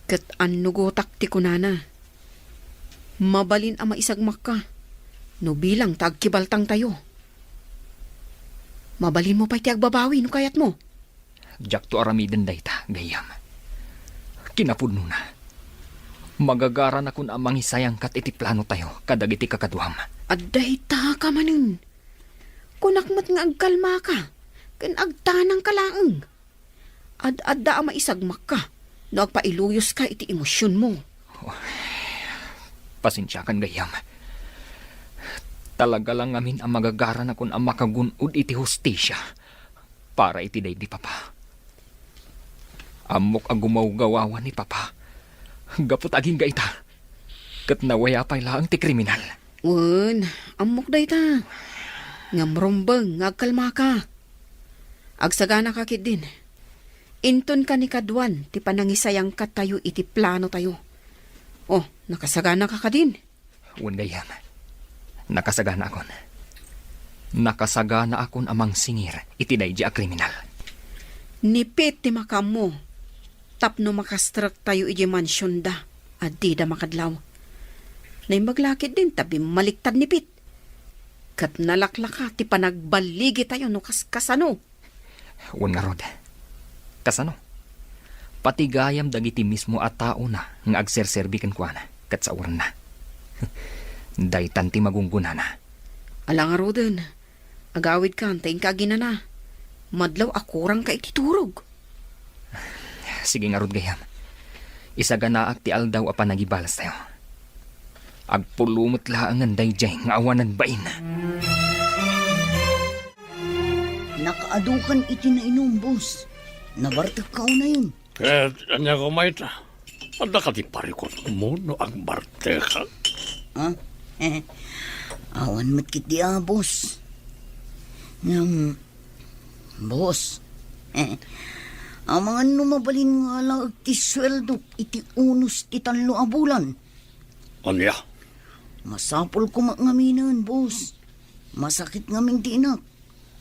Speaker 8: Kat anugotak ti kunana. Mabalin ang maisagmak ka. No bilang tagkibaltang tayo. Mabalin mo pa'y ti agbabawi no kayat mo.
Speaker 2: Jak to aramiden dayta, gayam. Kinapudno na. Magagaran akon amang hisayang kat iti plano tayo, kadag iti kakaduham.
Speaker 8: Adday ta ka manin. Kunakmat nga agkalma ka. Kan agtanang kalaang. Ad-adda ang maisagmak ka. No agpailuyos ka iti emosyon mo.
Speaker 2: Pasensya kan gayam. Talaga lang amin ang magagaran akon ang makagunod iti hustisya para iti day di papa. Amok ang gumawgawawan ni papa. Gapot aging gaita. Kat nawaya pa'y laang ti kriminal.
Speaker 8: Wan, amok day ta. Ngamrombang, ngagkalma ka. Agsagana ka kit din. Inton ka ni Kadwan, ti panangisayang ka tayo iti plano tayo. Oh, nakasagana ka din.
Speaker 2: Wandayam. Nakasagana akon. Nakasagana akon amang singir iti daydi a kriminal.
Speaker 8: Nipit ti makam mo. Tapno makastrak tayo iti mansyon da. At di da makadlaw. Naimaglakit din tabi maliktad nipit. Kat nalaklaka ti panagbaligi tayo no kasano.
Speaker 2: Wan nga rod. Kasano? Pati gayam dagiti mismo at tao na nga agserserbi kan kuana kat sa uran na. Daytan ti magungguna na.
Speaker 8: Alang nga Roden, agawid ka, antayin ka ginana. Madlaw akurang ka ititurog.
Speaker 2: Sige nga rod gayam. Isaganaak ti aldaw apa nagibalas tayo. Agpulumot laangan dayjay nga awanan bain.
Speaker 5: Nakaadukan iti na inom, boss. Nabartag ka na yun.
Speaker 4: Kaya anya ko may ta. Anda ka di parikot mo no ang barteka.
Speaker 5: Ha? Awan matkit di boss. Boss. Ang mga numabalin nga lang iti sweldo iti unos ti tanlo a bulan.
Speaker 4: Anya?
Speaker 5: Masapol ko ngaminan, boss. Masakit ngaming tinak.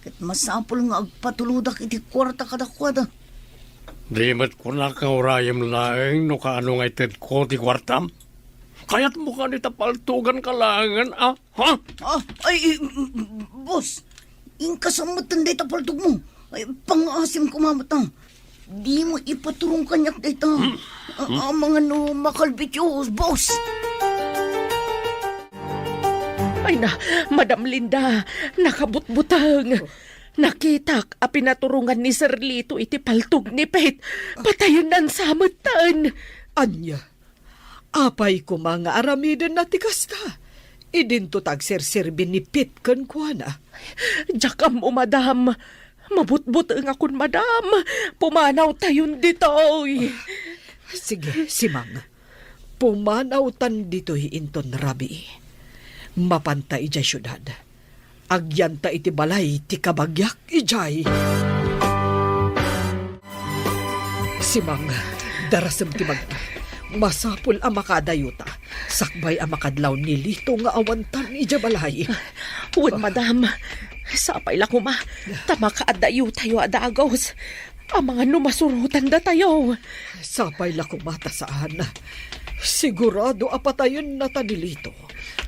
Speaker 5: Kat masapol nga agpatuludak iti kwarta kadakwada.
Speaker 4: Di mat ko na kaurayam laeng no kaano nga ited ko ti kwartam. Kaya't mo ka ni tapaltugan kalangan, ah? Ha?
Speaker 5: Boss. Inkasamatan day tapaltug mo. Ay, pangasim kumamata. Di mo ipaturong kanyak dita. Ang mga no makalbityos, boss.
Speaker 7: Ay na, Madam Linda, nakabutbutang. Nakitak a pinaturungan ni Sir Lito iti paltog ni Pet. Patayon nan samatan.
Speaker 6: Anya, apay ko mga aramidan na tikasta. Idinto tagserserbi ni Pit kan kuana.
Speaker 7: Jakam o madam, mabutbut ang akon madam. Pumanaw tayon ditoy.
Speaker 6: Sige, simang. Pumanaw tan ditoy inton rabi. Mapantay ijay syudad. Agyanta iti balay ti kabagyak ijay. Simang, darasem ti magta. Masapul ang makadayuta. Sakbay ang makadlaw ni Lito nga awantan ijay balay.
Speaker 7: Wan madam, sapay la kuma. Tama ka adayo tayo adagos. Ang mga numasurutan da tayo.
Speaker 6: Sapay la kumata saan. Sigurado apatayon na ta ni Lito.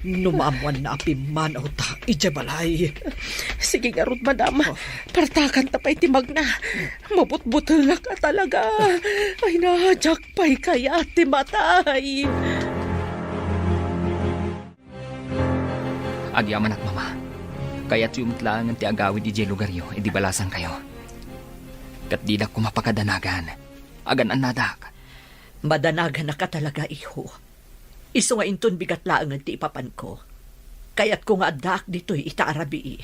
Speaker 6: Numamuan na apimanaw ta ijay balay.
Speaker 7: Sige nga rod, madam. Partakan ta pa'y timag na. Mabutbutang ka talaga. Ay na, pa'y kaya timatay.
Speaker 2: Agyaman at mama. Kaya't yumitlangan ti agawid ijay lugaryo, edi balasan kayo. Kat di na kumapakadanagan. Agan anadak.
Speaker 3: Madanagan na ka talaga, iho. Iso nga inton bigat laangan ti ipapan ko. Kaya't ko nga adak dito'y itaarabi.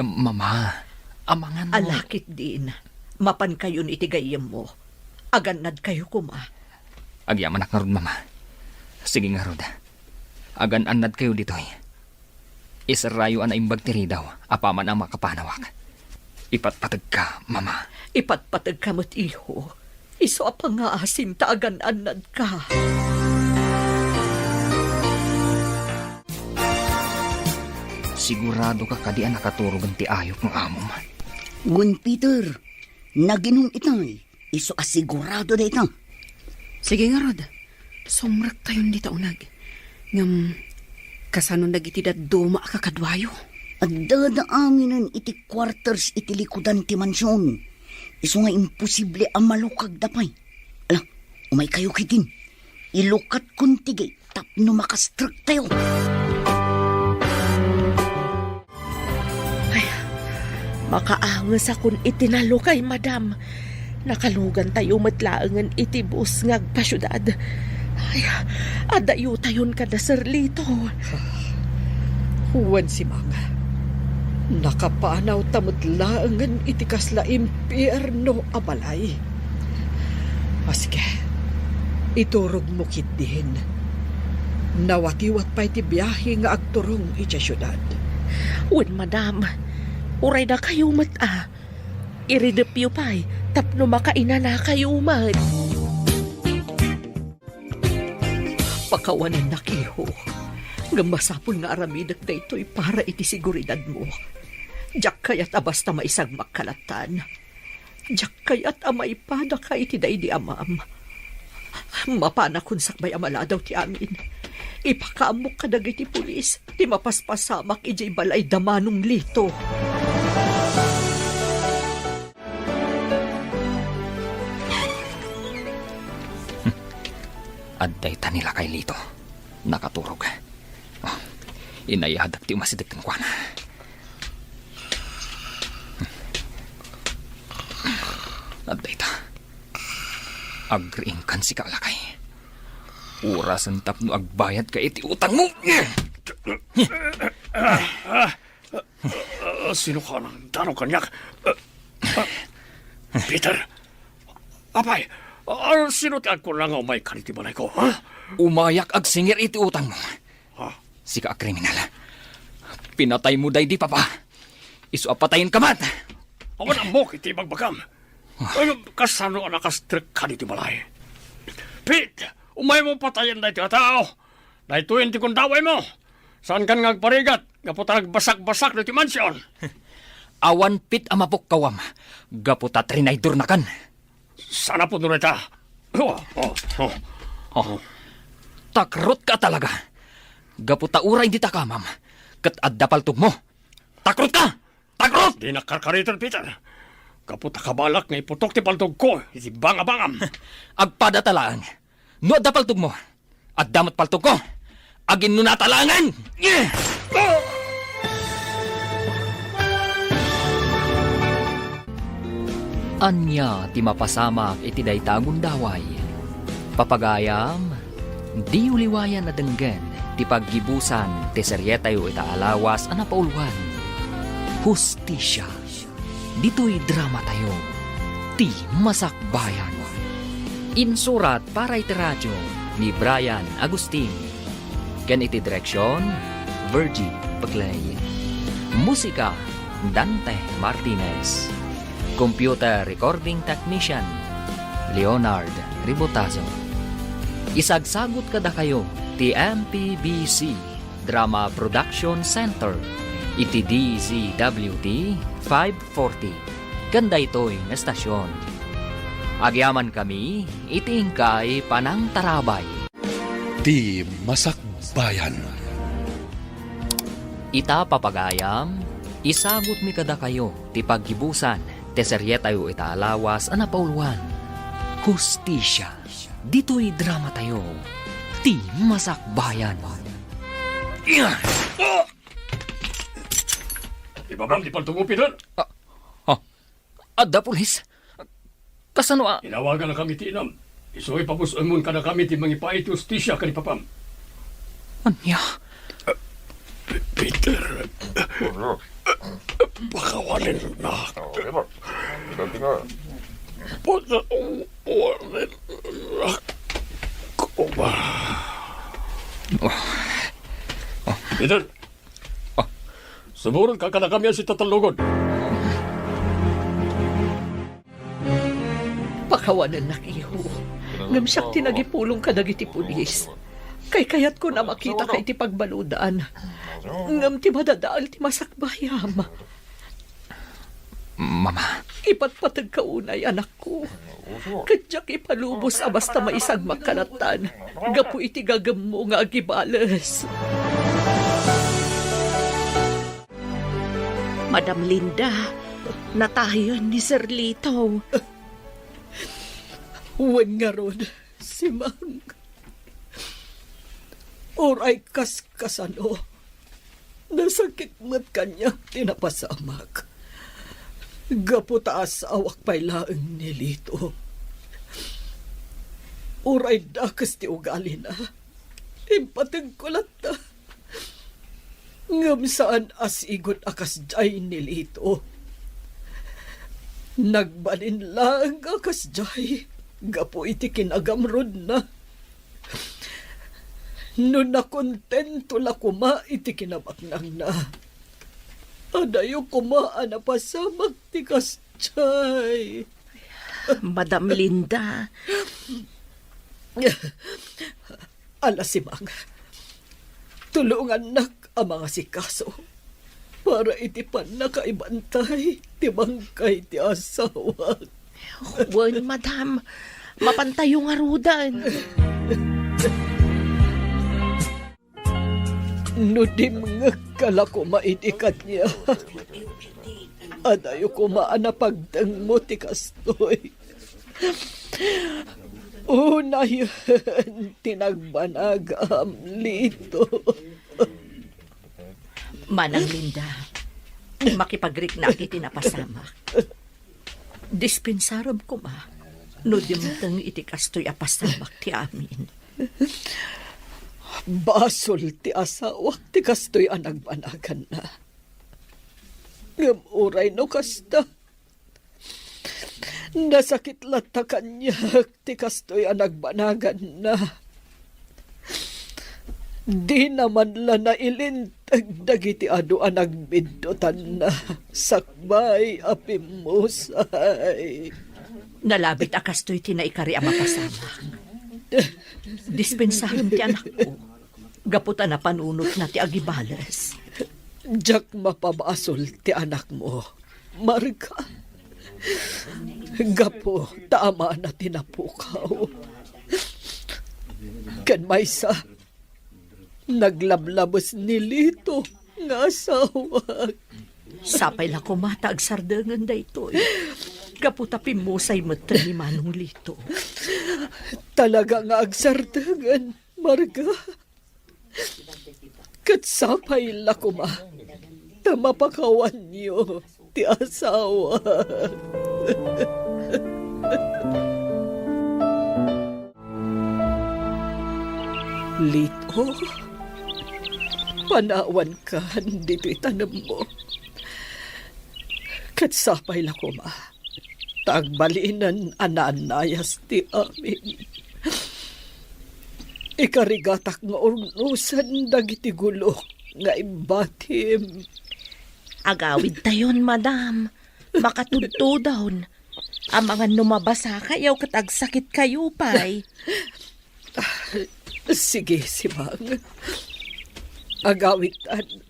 Speaker 2: Mama, amangan mo.
Speaker 3: Alakit din. Mapan kayo ni itigayam mo. Aganad kayo kuma.
Speaker 2: Agyaman ak nga rod, mama. Sige nga rod. Agan anad kayo dito'y. Isarayo an imbag tiri daw, apaman ang makapanawak. Ipatpatag ka, mama.
Speaker 3: Ipatpatag ka mo't iho. Iso apa nga asim ta agan anad ka.
Speaker 2: Sigurado ka kadi ang nakaturugan ti ayok ng amom.
Speaker 5: Gun Peter, naginong itay. Iso asigurado na itang.
Speaker 8: Sige nga Rod, sumrak tayon dita unag. Ngam, kasano nagitidad duma kakadwayo.
Speaker 5: At dadaamin iti quarters iti likudan ti mansyon. Iso nga imposible ang malukag dapay. Ala, umay kayo kitin. Ilukat kuntigay tapno makastruk tayo.
Speaker 7: Makaangas akon itinalo kay madam. Nakalugan tayo matlaangan itibus ngag pasyudad. Ay, adayo tayon kada Sir Lito.
Speaker 6: Huwan simang. Nakapanaw tamutlaangan itikas la impyerno abalay. Maske, iturog mo kit din. Nawatiwat pa iti biyahe nga agturong iti syudad.
Speaker 7: Wen madam, uray na kayo mata. Iridepyo pa'y tapno makaina na kayo mat.
Speaker 3: Pakawanan na kiho. Nga masapul nga aramidak na ito'y para iti siguridad mo. Diyak kaya't basta maisag makalatan. Diyak kaya't amay pada ka iti day di amam. Mapana kung sakbay amala daw ti amin. Ipakaamok ka dagiti pulis. Ti mapaspasamak ijay balay damanong lito.
Speaker 2: Adday ta nila kay Lito. Nakaturog. Oh, inayahadak ti umasidag ng kuwana. Adday ta. Agriing kan si kalakay. Urasan tapno agbayad ka iti utang mo.
Speaker 4: Sino ka ng dano kanyak? Peter? Apay, sino ti ko lang umay kaniti balay ko, ha?
Speaker 2: Umayak ag singir iti utang mo.
Speaker 4: Ha?
Speaker 2: Si ka kriminal. Pinatay mo day di papa. Isu apatayin ka mat.
Speaker 4: Awan ang mo kiti magbagam. Kasano ang nakastrik kaniti balay? Pete, umay mo patayin na iti tao. Na ito hindi kong daway mo. Saan kan ngagparigat? Gaputa nagbasak-basak na iti mansyon.
Speaker 2: Awan pit amapok kawam. Gaputa trinaydur na kan.
Speaker 4: Sana po doon ita.
Speaker 2: Takrot ka talaga. Gaputa uray di takamam. Kat adda paltog mo. Takrot ka! Takrot!
Speaker 4: Di nakarkaritan, Peter. Kaputa kabalak nga iputok ti paltog ko. Iti banga-bangam.
Speaker 2: Agpada talaan. No adda paltog mo. Addamat paltog ko. Agin no natalangan! Yeah! Anya ti mapasamak iti daytagon daway. Papagayam, di uliwayan na denggen ti paggibusan ti seryetayo ita alawas a napaulwan. Hustisya, dito'y drama tayo, ti masakbayan. Insurat para iti radyo ni Brian Agustin. Ken iti direksyon, Virgie Paglay. Musika, Dante Martinez. Computer Recording Technician, Leonard Ribotazo. Isagsagot kada kayo ti MPBC Drama Production Center iti DZWT 540 kanda ito'y na estasyon. Agyaman kami iti ingkay Panang Tarabay.
Speaker 1: Ti Masakbayan.
Speaker 2: Ita papagayam, isagot mi kada kayo ti paggibusan ti seryetayo ita alawas a napaulwan. Hustisya, dito'y drama tayo, ti masakbayan.
Speaker 4: Ibabang di paltog mo, Peter.
Speaker 2: Adda pulis, kasano a?
Speaker 4: Inawagan na kami ti inam. Isu'y papusun ka na kami ti mangipait justisya ka ni papam.
Speaker 2: Anya?
Speaker 4: Peter. Pakawanin na. Pakawanin na. Kuma. Peter. Sumurot ka na kami si tatalugod.
Speaker 3: Pakawanan na iho. Ngam siyak tinagipulong ka dagiti pulis. Kay kayat ko na makita kay ti pagbaludaan. Ngam ti madadaal ti masakbayam.
Speaker 2: Mama.
Speaker 3: Ipatpatag ka unay, anak ko. Kadyak ipalubos a basta maisag makalatan. Gapu iti gagam mo nga agibales.
Speaker 7: Madam Linda, natayon ni Sir Lito.
Speaker 3: Wen nga ron, si Mang. Oray kaskasano. Nasakit mo't kanyang tinapasamak. Gaputaas awak pa'y laeng nilito. Oray dakas ti ugali na. Impatag ko lang ta. Ngam saan asigot akas jay nilito. Nagbalin lang akas jay. Gapo iti kinagamrod na. No nakontento la kuma iti kinamaknang na. Adayo kuma anapasamag ti kasjay.
Speaker 7: Madam Linda.
Speaker 3: Ala si Mang. Tulungan nak ang mga sikaso para iti pan nakaibantay ti bangkay ti asawa.
Speaker 7: Wan, madam. Mapantayo nga rudan.
Speaker 3: No di mga kala ko maidikat niya. Adayo ko maanapagdang mo ti kastoy. Una yun, tinagbanagam lito.
Speaker 6: Manang Linda, makipagrik na iti napasamak. Dispensarom ko ma, no dimtang iti kastoy apasamak ti amin.
Speaker 3: Basol ti asawak ti kastoy ang nagbanagan na. Ngamuray no kasta. Nasakit lata kanya ti kastoy ang nagbanagan na. Di naman la nailintag dagiti adu ang nagbidotan na. Sakbay apimusay.
Speaker 6: Nalabit a kastoy tinaikari ang mapasamak. Dispensarom ti anak ko. Gaputan na panunot na ti agibales.
Speaker 3: Diyak mapabasol ti anak mo, Marga. Gapo, tama na tinapukaw. Kan maysa, naglablabos ni Lito nga asawa.
Speaker 6: Sapay la kumata ag sardangan da ito. Gaputa pimusay mata ni Manong Lito.
Speaker 3: Talaga nga agsardangan, Marga. Katsapay la kuma, tamapakawan niyo ti asawa. Lito, panawan ka, dito itanam mo. Katsapay la kuma, tagbalinan ananayas ti amin. Ikarigatak nga urnusan dagiti gulok nga imbatim.
Speaker 7: Agawid tayon, madam. Makatudto dawn. Ang mga numabasa kayaw katagsakit kayo, pay.
Speaker 3: Sige, Simang. Agawitan.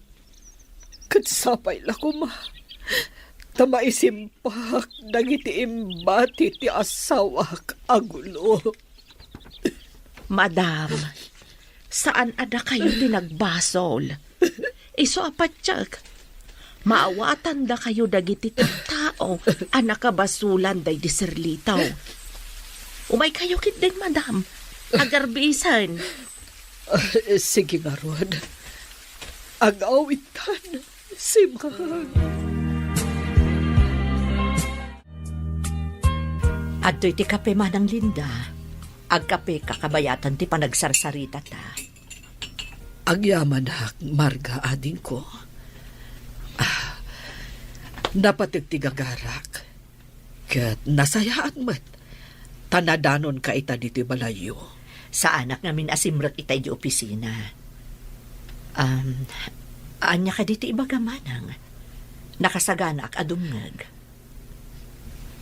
Speaker 3: Katsapay la kuma. Tamaisimpak dagiti imbati ti asawak agulo.
Speaker 7: Madam, saan ada kayo tinagbasol? Iso apatsyag. Maawatan da kayo dagiti tao anak kabasulan day di serlitaw. Umay kayo kitding, madam. Agarbisan.
Speaker 3: Sige nga, Rod. Agawitan, Simang.
Speaker 6: Adto'y ti kape Manang Linda. Agkape kakabayatan ti panagsarsarita ta.
Speaker 3: Agyaman hak, Marga, ading ko. Napatigtigagarak. Kat nasayaan mat. Tanadanon ka ita dito balayo.
Speaker 6: Sa anak namin asimrot itay di opisina. Anya ka dito ibaga Manang. Nakasagana ak adungag.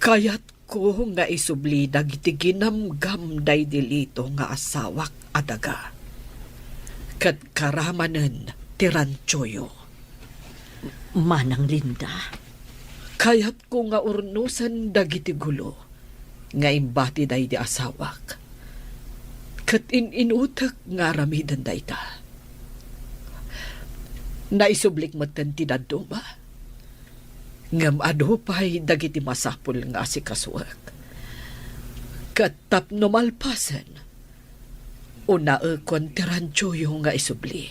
Speaker 3: Kayat ko nga isubli dagiti ginamgam day dilito nga asawak adaga. Kat karamanen ti rantsoyo.
Speaker 6: Manang Linda.
Speaker 3: Kayat ko nga urnusan dagiti gulo nga imbati day di asawak. Kat inutak nga ramidan day ta. Naisublik matan ti daduma. Ngam adupay dagiti masapul nga si kaswak. Katap no malpasan. Una kon tirantsoyo nga isubli.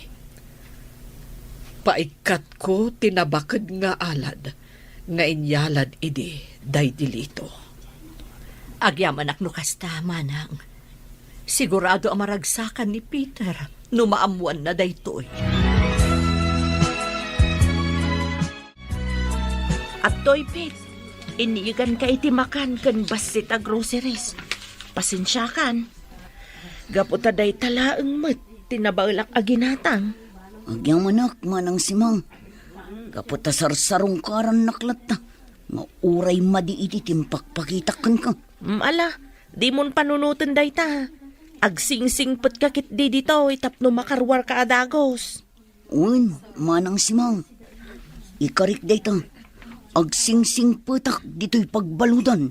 Speaker 3: Paikat ko tinabakad nga alad nga inyalad idi day dilito.
Speaker 6: Agyaman ak no kasta Manang. Sigurado ang maragsakan ni Peter no maamuan na daytoy.
Speaker 7: At toy, Pete, iniigan ka itimakan kan basit a groceries. Pasensyakan. Gaputa day talaang mat, tinabalak aginatang.
Speaker 5: Agyang manak, Manang Simang. Kaputa sarsarong karan naklata. Nga uray madi iti timpakpakitakan ka.
Speaker 7: Ala, di mon panunutan day ta. Agsingsing put kakit di dito, itapno makarwar ka adagos.
Speaker 5: Un, Manang Simang. Ikarik day ta. Agsingsing petak dito'y pagbaludan.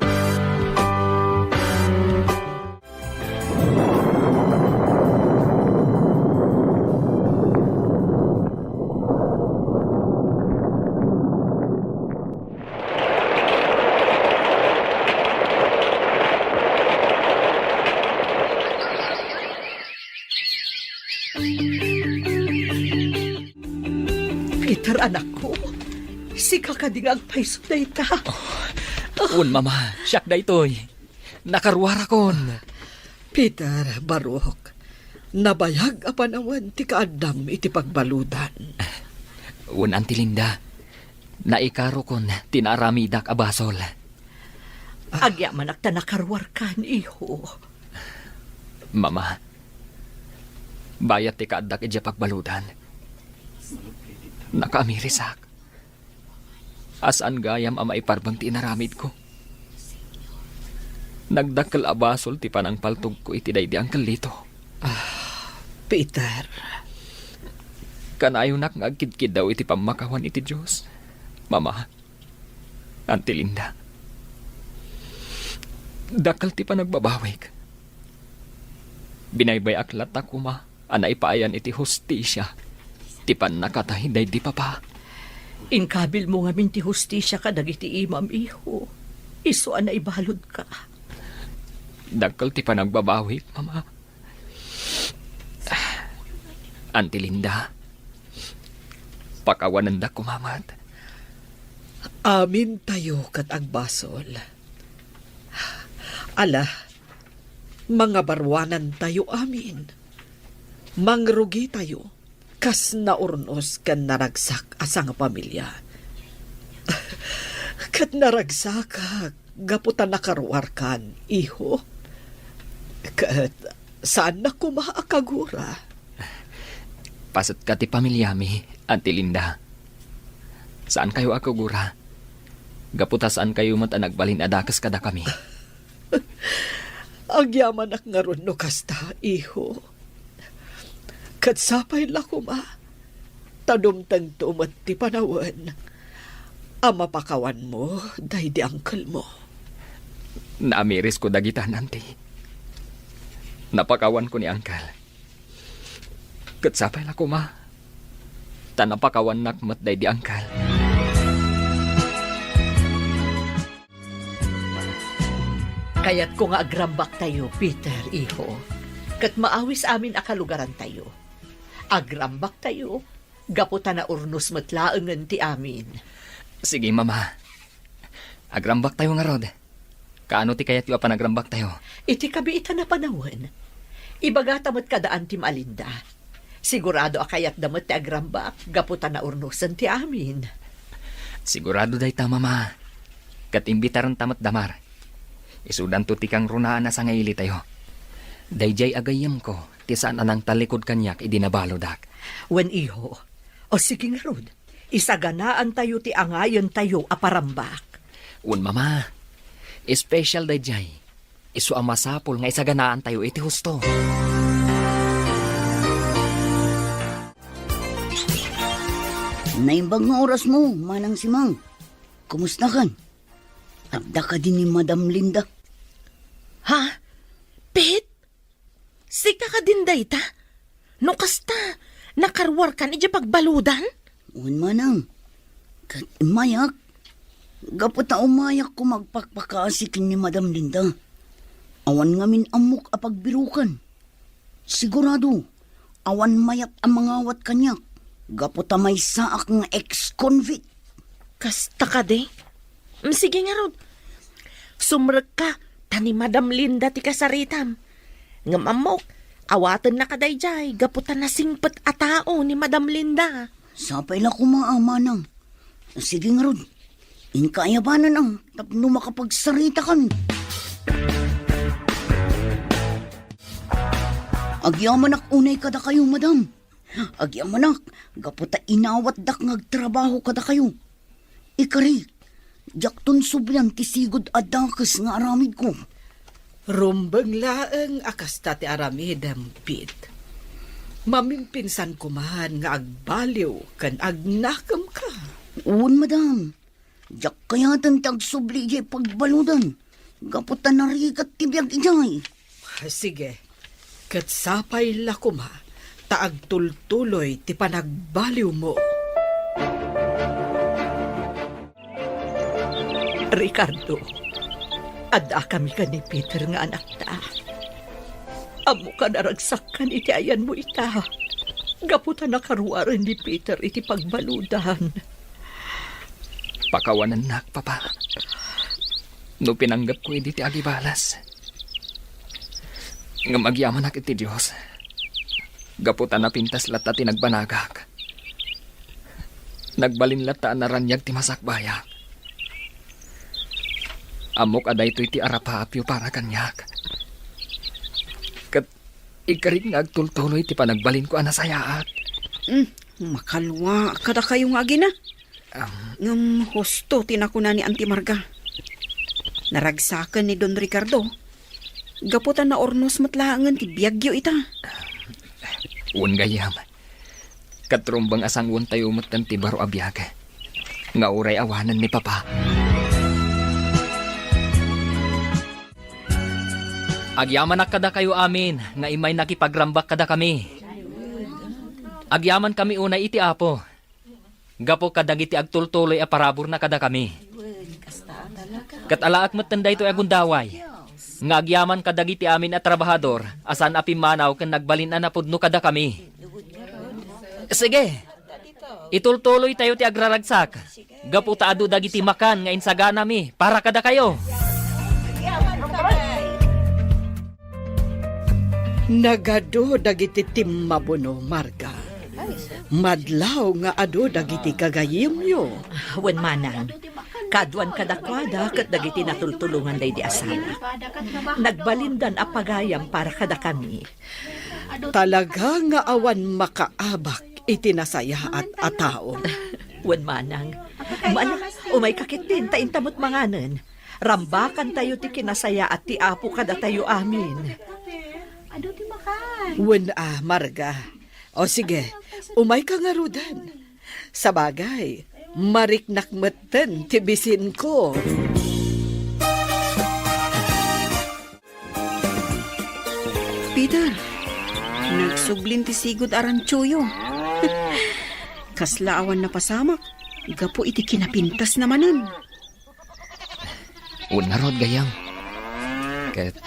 Speaker 6: Peter, anak ko. Sika ka di nga agpaiso na ita.
Speaker 2: Un, mama. Siyak da ito'y. Nakarwara kon.
Speaker 6: Peter, Barok. Nabayag apanawan ti kaadam iti pagbaludan.
Speaker 2: Un, Auntie Linda. Naikaro kon tinaramidak abasol.
Speaker 3: Agyaman ak ta nakarwar kan, iho.
Speaker 2: Mama. Bayat ti kaadak idya pagbaludan. Nakaamirisak. Asan gayam ama iparbang ti inaramid ko. Nagdakkel abasol ti panang paltog ko iti day di angkel dito.
Speaker 6: Peter,
Speaker 2: Kanayo nak ngagkidkid daw iti pamakawan iti Diyos. Mama, Auntie Linda. Dakal ti panagbabawik. Binaybay aklat ako ma, ana ipaayan iti hustisya. Ti pan nakatahiday di papa.
Speaker 3: Inkabil mo nga minti hustisya ka dagiti imam, iho. Iso na ibalod ka.
Speaker 2: Dakal ti panagbabawik, mama. Auntie Linda, pakawanan da kumamat.
Speaker 6: amin tayo kat agbasol. Ala, mga barwanan tayo amin. Mangrugi tayo, kas naurnos kan naragsak asang pamilya. Kat naragsak gaputan nakarwar kan, iho. Kat saan na kumaakagura?
Speaker 2: Pasat ka ti pamilyami, Auntie Linda. Saan kayo ako gura? Gaputa saan kayo mat nagbalin adakas kada kami.
Speaker 6: Agyaman ak nga ron no kasta, iho. Katsapay lakuma, tadumtang tumat ti panawan. Ama pakawan mo, day di angkel mo.
Speaker 2: Naamiris ko dagitan, Auntie. Napakawan ko ni Angkal. Katsapay lakuma, tanapakawan nakmat day di Angkal.
Speaker 3: Kaya't ko nga agrambak tayo, Peter, iho. Kat maawis amin akalugaran tayo. Agrambak tayo, gaputan na urnos matlaangan ti amin.
Speaker 2: Sige, mama. Agrambak tayo nga rod. Kaano ti kayat yung panagrambak tayo?
Speaker 3: Iti kabiita na panawan. Ibagatamat kadaan ti Malinda. Sigurado akayat damat ti agrambak, gaputan na urnosan ti amin.
Speaker 2: Sigurado day ta, mama. Kat imbitaran tamat damar. Isudan to tikang runaan na sa ngaili tayo. Dayjay agayam ko, ti saan anang talikod kanyak idinabalodak.
Speaker 3: Wen iho, o sige nga rod, isaganaan tayo ti angayon tayo aparambak.
Speaker 2: Un, mama. Special dayjay. Isu amasapol nga isaganaan tayo iti husto.
Speaker 5: Naimbag nga oras mo, manang simang. Kumusta kan? Abda ka din ni Madam Linda.
Speaker 7: Ha? Pete? Sika ka din dayta? No kasta, nakarwar ka ni pagbaludan?
Speaker 5: Un manang. Kat mayak. Gapot na umayak ko magpakpakasikin ni Madam Linda. Awan ngamin amok a pagbirukan. Sigurado, awan mayat ang mangawat kanyak. Gapot na may saak nga ex-convict.
Speaker 7: Kasta ka de? Sige nga rod. Sumrag ka, tani Madam Linda ti kasaritam. Nga mamok, awatan na kadayjay, gaputan na singpet a tao ni Madam Linda.
Speaker 5: Sapay la kumaamanang. Sige nga rod. Inkayabanan ang tapno makapagsarita kan. Agyamanak unay kada kayo, madam. Agyamanak, gaputa inawat dak ngagtrabaho kada kayo. Ikari, jakton subyan tisigod adakas nga aramid ko.
Speaker 6: Rumbang laeng akasta ti aramidam, Pete. Mamimpinsan ko man nga agbaliw kan agnakam ka.
Speaker 5: Uwan, madam. Jak kayatan tagsubli pagbaludan. Gaputan narikat tibiyag ijay.
Speaker 6: Sige, katsapay lakuma, taagtultuloy ti panagbaliw mo.
Speaker 3: Ricardo, ada kami ka ni Peter nga anak ta. Amo ka naragsak ka ni ti ayan mo ita. Gaputa nakaruaran ni Peter iti pagbaludan.
Speaker 2: Pakawanan nak, papa. No pinanggap ko iti agibalas. Nga magyaman nak iti Diyos. Gaputa na pintas lata ti nagbanagak. Nagbalin lata na ranyag ti masakbayak. Amok aday ito iti arapapyo para kanyak. Kat ikarit nga agtultuloy ti panagbalin ko anasayaat.
Speaker 8: Makalwa kada kayo nga agina. Ngam husto tinakuna ni Auntie Marga. Naragsakan ni Don Ricardo. Gaputan na ornos matlaangan ti biyagyo ita.
Speaker 2: Un gayam. Katrumbang asangun tayo matan ti baro abiyag. Nga uray awanan ni papa. Agyaman na kada kayo amin, nga imay nakipagrambak kada kami. Agyaman kami una iti apo. Gapo kadagiti agtultuloy a parabor na kada kami. Katalaak matanda ito agundaway. Nga agyaman kadagiti amin at trabahador, asan apimanaw ken nagbalin na pudno kada kami. Sige, itultuloy tayo ti agraragsak. Gapo taado dagiti makan nga insagana mi, para kada kayo.
Speaker 6: Nagado dagiti timmabuno, Marga. Madlaw nga ado dagiti kagayimyo.
Speaker 9: Wen manang, kaduan kadakwada kat dagiti natultulungan day di asana. Nagbalindan a pagayam para kada kami.
Speaker 6: Talaga nga awan makaabak iti nasaya at atao.
Speaker 9: Wen manang, umay kakit din ta intamot manganen. Rambakan tayo ti kinasaya at ti apo kada tayo amin.
Speaker 6: Wen Marga. O sige, umay ka nga rudan. Sa bagay, mariknak meten tibisin ko.
Speaker 8: Peter, nagsublin ti sigod aran tsuyo. Kaslaawan na pasamak. Gapo iti kinapintas namanan.
Speaker 2: Unarod gayam. Ket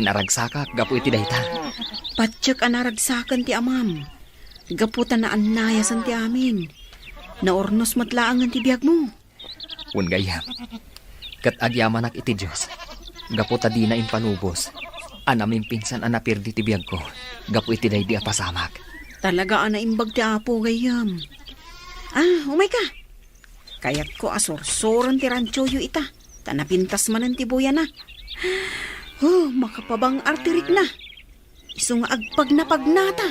Speaker 2: naragsakak gapo iti dayta.
Speaker 8: Patsyak anaragsakan ti amam. Gaputan na anayasan ti amin. Naornos matlaangan ti biyag mo.
Speaker 2: Un gayam. Ket agyamanak iti Diyos. Gaputa di na impanubos. Anaming pinsan anapirdi ti biyag ko. Gapo iti day di apasamak.
Speaker 8: Talaga anaimbag ti apo gayam. Umay ka. Kayat ko asorsoran ti ranchoyo ita. Tanapintas manan ti buya na. Makapabang artirik na. Iso nga agpag na pagnata.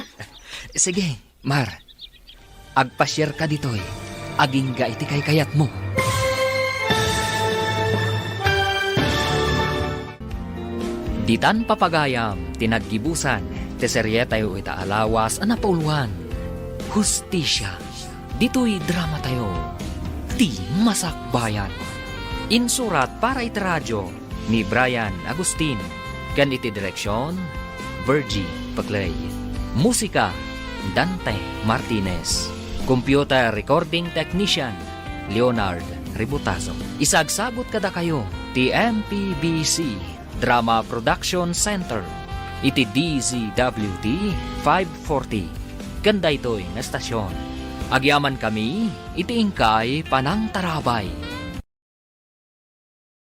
Speaker 2: Sige, Mar. Agpasyer ka ditoy. Aging ga iti kay kayat mo. Ditan papagayam, tinaggibusan, teserye tayo ita alawas, anapauluan. Hustisya, dito'y drama tayo. Di Masakbayan. Insurat para iti radyo ni Brian Agustin. Kan iti direksyon, Virgie Paclay. Musika, Dante Martinez. Computer Recording Technician, Leonard Ributazo. Isagsabot kada kayo, TMPBC Drama Production Center. Iti DZWD 540. Ganda ito'y na stasyon. Agyaman kami, iti ingkay Panang Tarabay.